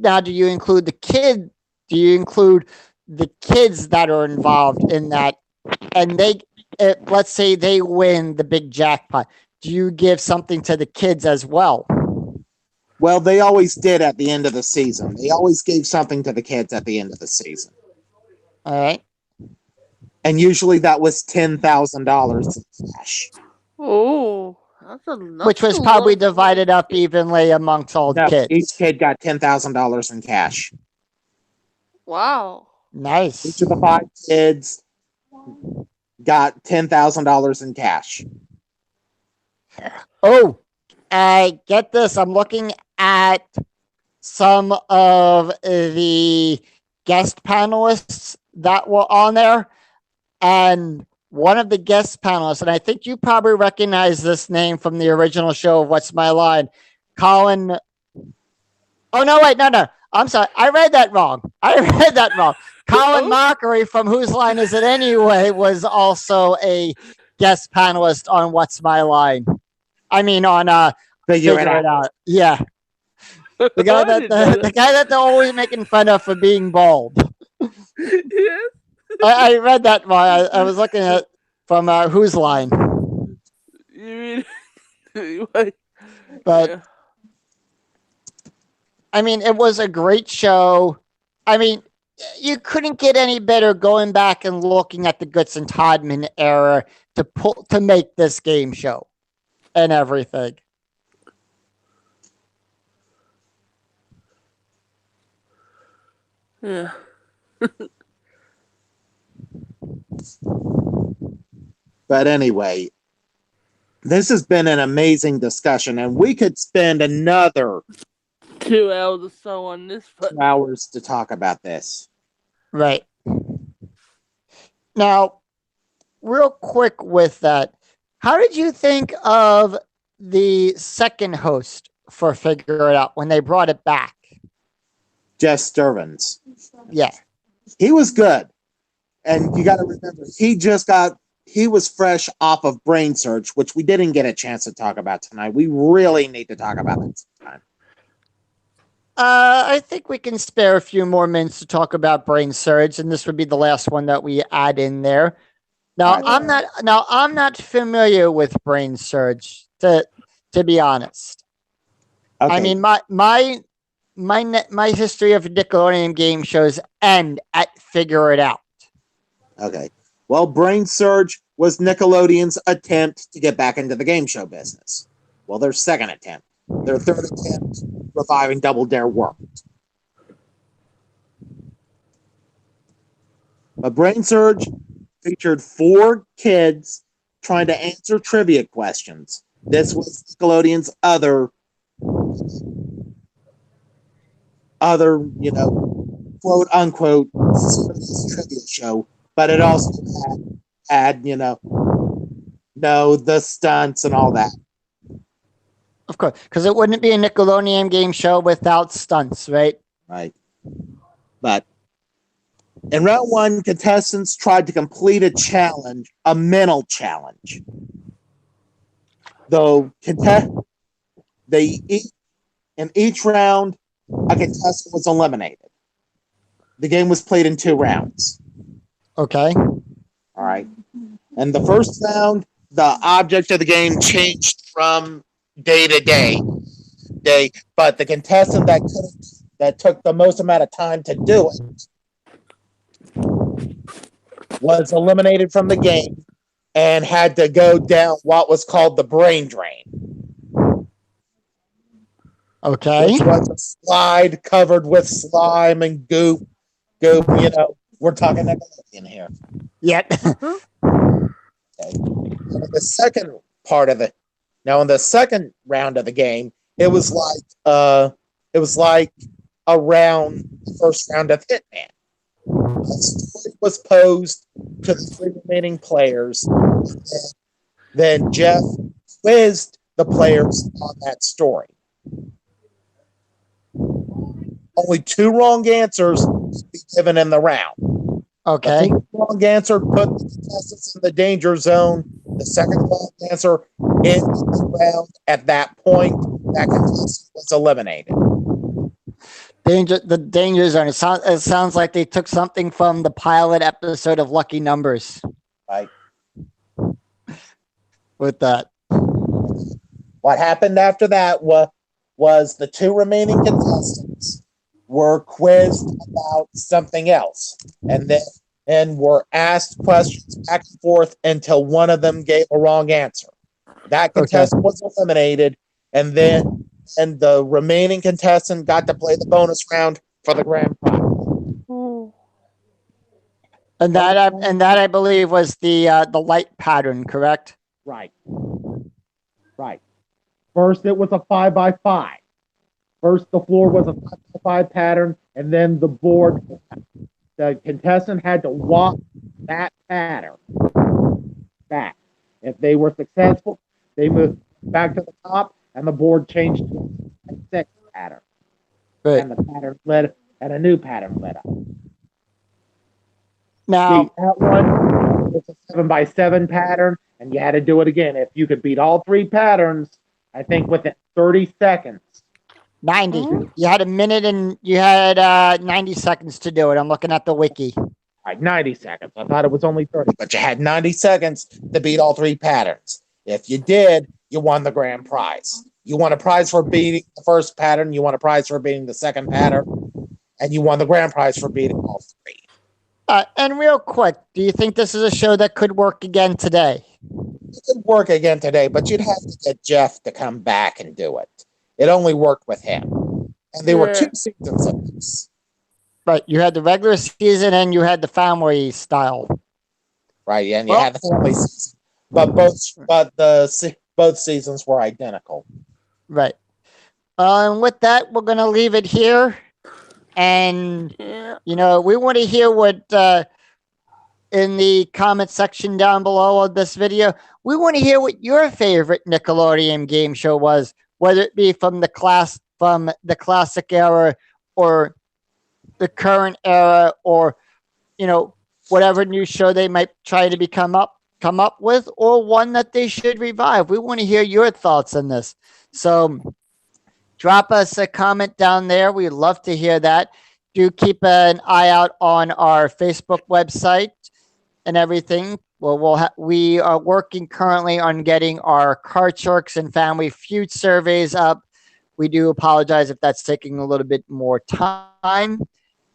Now do you include the kid? Do you include the kids that are involved in that? And let's say they win the big jackpot. Do you give something to the kids as well? Well, they always did at the end of the season. They always gave something to the kids at the end of the season. All right. And usually that was $10,000 in cash. Oh, Which was probably divided up evenly amongst all the No, kids. each kid got $10,000 in cash. Wow. Nice. Each of the 5 kids got $10,000 in cash. Oh, get this. I'm looking at some of the guest panelists that were on there. And one of the guest panelists, and I think you probably recognize this name from the original show of What's My Line, Colin. Oh, no, wait, no. I'm sorry. I read that wrong. Colin Mockery from Whose Line Is It Anyway was also a guest panelist on What's My Line. I mean, on Figure It Out. Yeah. The guy that they're always making fun of for being bald. Yeah. I read that wrong. I was looking at from Whose Line. You mean? But Yeah. I mean, it was a great show. I mean, you couldn't get any better going back and looking at the Goods and Todman era to make this game show and everything. Yeah. But anyway, this has been an amazing discussion, and we could spend another 2 hours or so on this, but 2 hours to talk about this. Right. Now, real quick with that, how did you think of the second host for Figure It Out when they brought it back? Jeff Sturvins. Yeah. He was good. And you got to remember, he was fresh off of Brain Surge, which we didn't get a chance to talk about tonight. We really need to talk about that sometime. I think we can spare a few more minutes to talk about Brain Surge, and this would be the last one that we add in there. Now, I'm not familiar with Brain Surge, to be honest. Okay. I mean, my history of Nickelodeon game shows end at Figure It Out. Okay. Well, Brain Surge was Nickelodeon's attempt to get back into the game show business. Well, their second attempt. Their third attempt reviving Double Dare worked. But Brain Surge featured 4 kids trying to answer trivia questions. This was Nickelodeon's other, quote unquote, serious trivia show. But it also had the stunts and all that. Of course, because it wouldn't be a Nickelodeon game show without stunts, right? Right. But in round 1, contestants tried to complete a challenge, a mental challenge. Though in each round, a contestant was eliminated. The game was played in 2 rounds. Okay. All right. And the first round, the object of the game changed from day to day. But the contestant that took the most amount of time to do it was eliminated from the game and had to go down what was called the brain drain, Okay. which was a slide covered with slime and goop. Goop, we're talking Nickelodeon here. Yep. Okay. In the second part of in the second round of the game, it was like around the first round of Hitman. A story was posed to the three remaining players. Then Jeff quizzed the players on that story. Only 2 wrong answers could be given in the round. Okay. The wrong answer put the contestants in the danger zone. The second wrong answer in the round. At that point, that contestant was eliminated. The danger zone. It sounds like they took something from the pilot episode of Lucky Numbers Right. with that. What happened after that was the 2 remaining contestants were quizzed about something else, and were asked questions back and forth until one of them gave a wrong answer. That contestant was eliminated, and the remaining contestant got to play the bonus round for the grand prize. Oh. And that I believe was the light pattern, correct? Right. First, it was a 5x5. First, the floor was a 5x5 pattern, and then the contestant had to walk that pattern back. If they were successful, they moved back to the top, and the board changed to a 6 pattern. Right. And a new pattern lit up. Now, See, that one was a 7x7 pattern, and you had to do it again. If you could beat all 3 patterns, I think within 30 seconds. 90. Hmm? You had a minute and you had 90 seconds to do it. I'm looking at the wiki. Like 90 seconds. I thought it was only 30, but you had 90 seconds to beat all 3 patterns. If you did, you won the grand prize. You won a prize for beating the first pattern, you won a prize for beating the second pattern, and you won the grand prize for beating all 3. And real quick, do you think this is a show that could work again today? It could work again today, but you'd have to get Jeff to come back and do it. It only worked with him. And there were 2 seasons of this. Right. You had the regular season and you had the family style. Right, and you had the family season. But both seasons were identical. Right. And with that, we're going to leave it here. And, we want to hear what, in the comment section down below of this video, we want to hear what your favorite Nickelodeon game show was, whether it be from the classic era or the current era, or, whatever new show they might try to come up with, or one that they should revive. We want to hear your thoughts on this. So drop us a comment down there. We'd love to hear that. Do keep an eye out on our Facebook website and everything. Well, we are working currently on getting our Card Sharks and Family Feud surveys up. We do apologize if that's taking a little bit more time.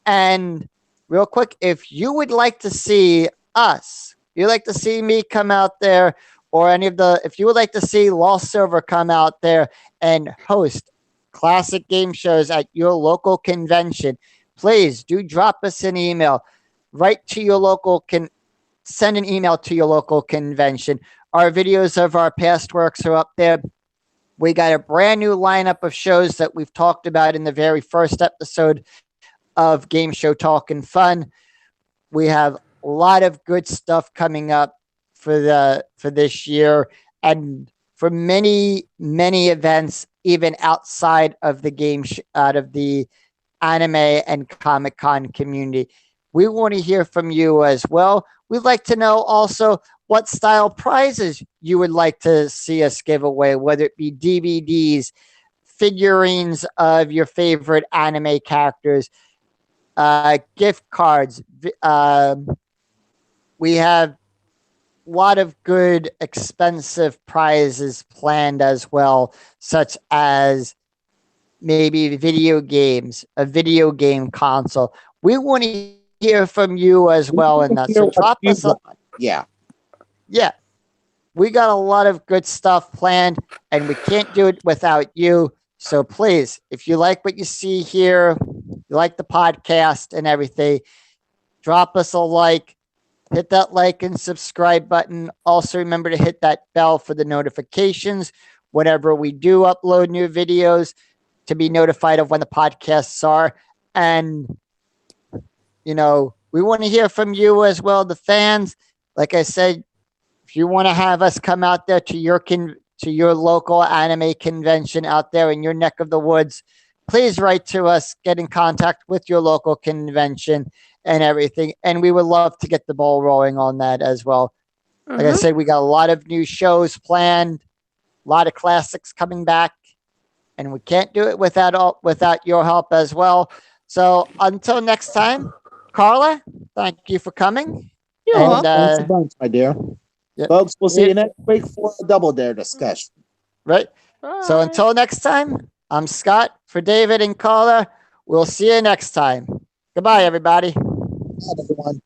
And real quick, if you would like to see us, you'd like to see me come out there, or if you would like to see Lost Silver come out there and host classic game shows at your local convention, please do drop us an email. Send an email to your local convention. Our videos of our past works are up there. We got a brand new lineup of shows that we've talked about in the very first episode of Game Show Talk and Fun. We have a lot of good stuff coming up for this year, and for many events, even outside of the out of the anime and Comic-Con community. We want to hear from you as well. We'd like to know also what style prizes you would like to see us give away, whether it be DVDs, figurines of your favorite anime characters, gift cards. We have a lot of good, expensive prizes planned as well, such as maybe video games, a video game console. We want to hear from you as well in that. Hear So what drop you us a, want. Yeah. yeah, we got a lot of good stuff planned and we can't do it without you. So please, if you like what you see here, you like the podcast and everything, drop us a like, hit that like and subscribe button. Also remember to hit that bell for the notifications whenever we do upload new videos to be notified of when the podcasts are. And, you know, we want to hear from you as well, the fans. Like I said, if you want to have us come out there to your local anime convention out there in your neck of the woods, please write to us, get in contact with your local convention and everything. And we would love to get the ball rolling on that as well. Like I said, we got a lot of new shows planned, a lot of classics coming back, and we can't do it without your help as well. So until next time, Carla, thank you for coming. You're And welcome. Thanks a bunch, my dear. Yep. Folks, we'll see Yep. you next week for a Double Dare discussion. right. So Bye. until next time, I'm Scott for David and Carla. We'll see you next time. Goodbye, everybody. Bye, everyone.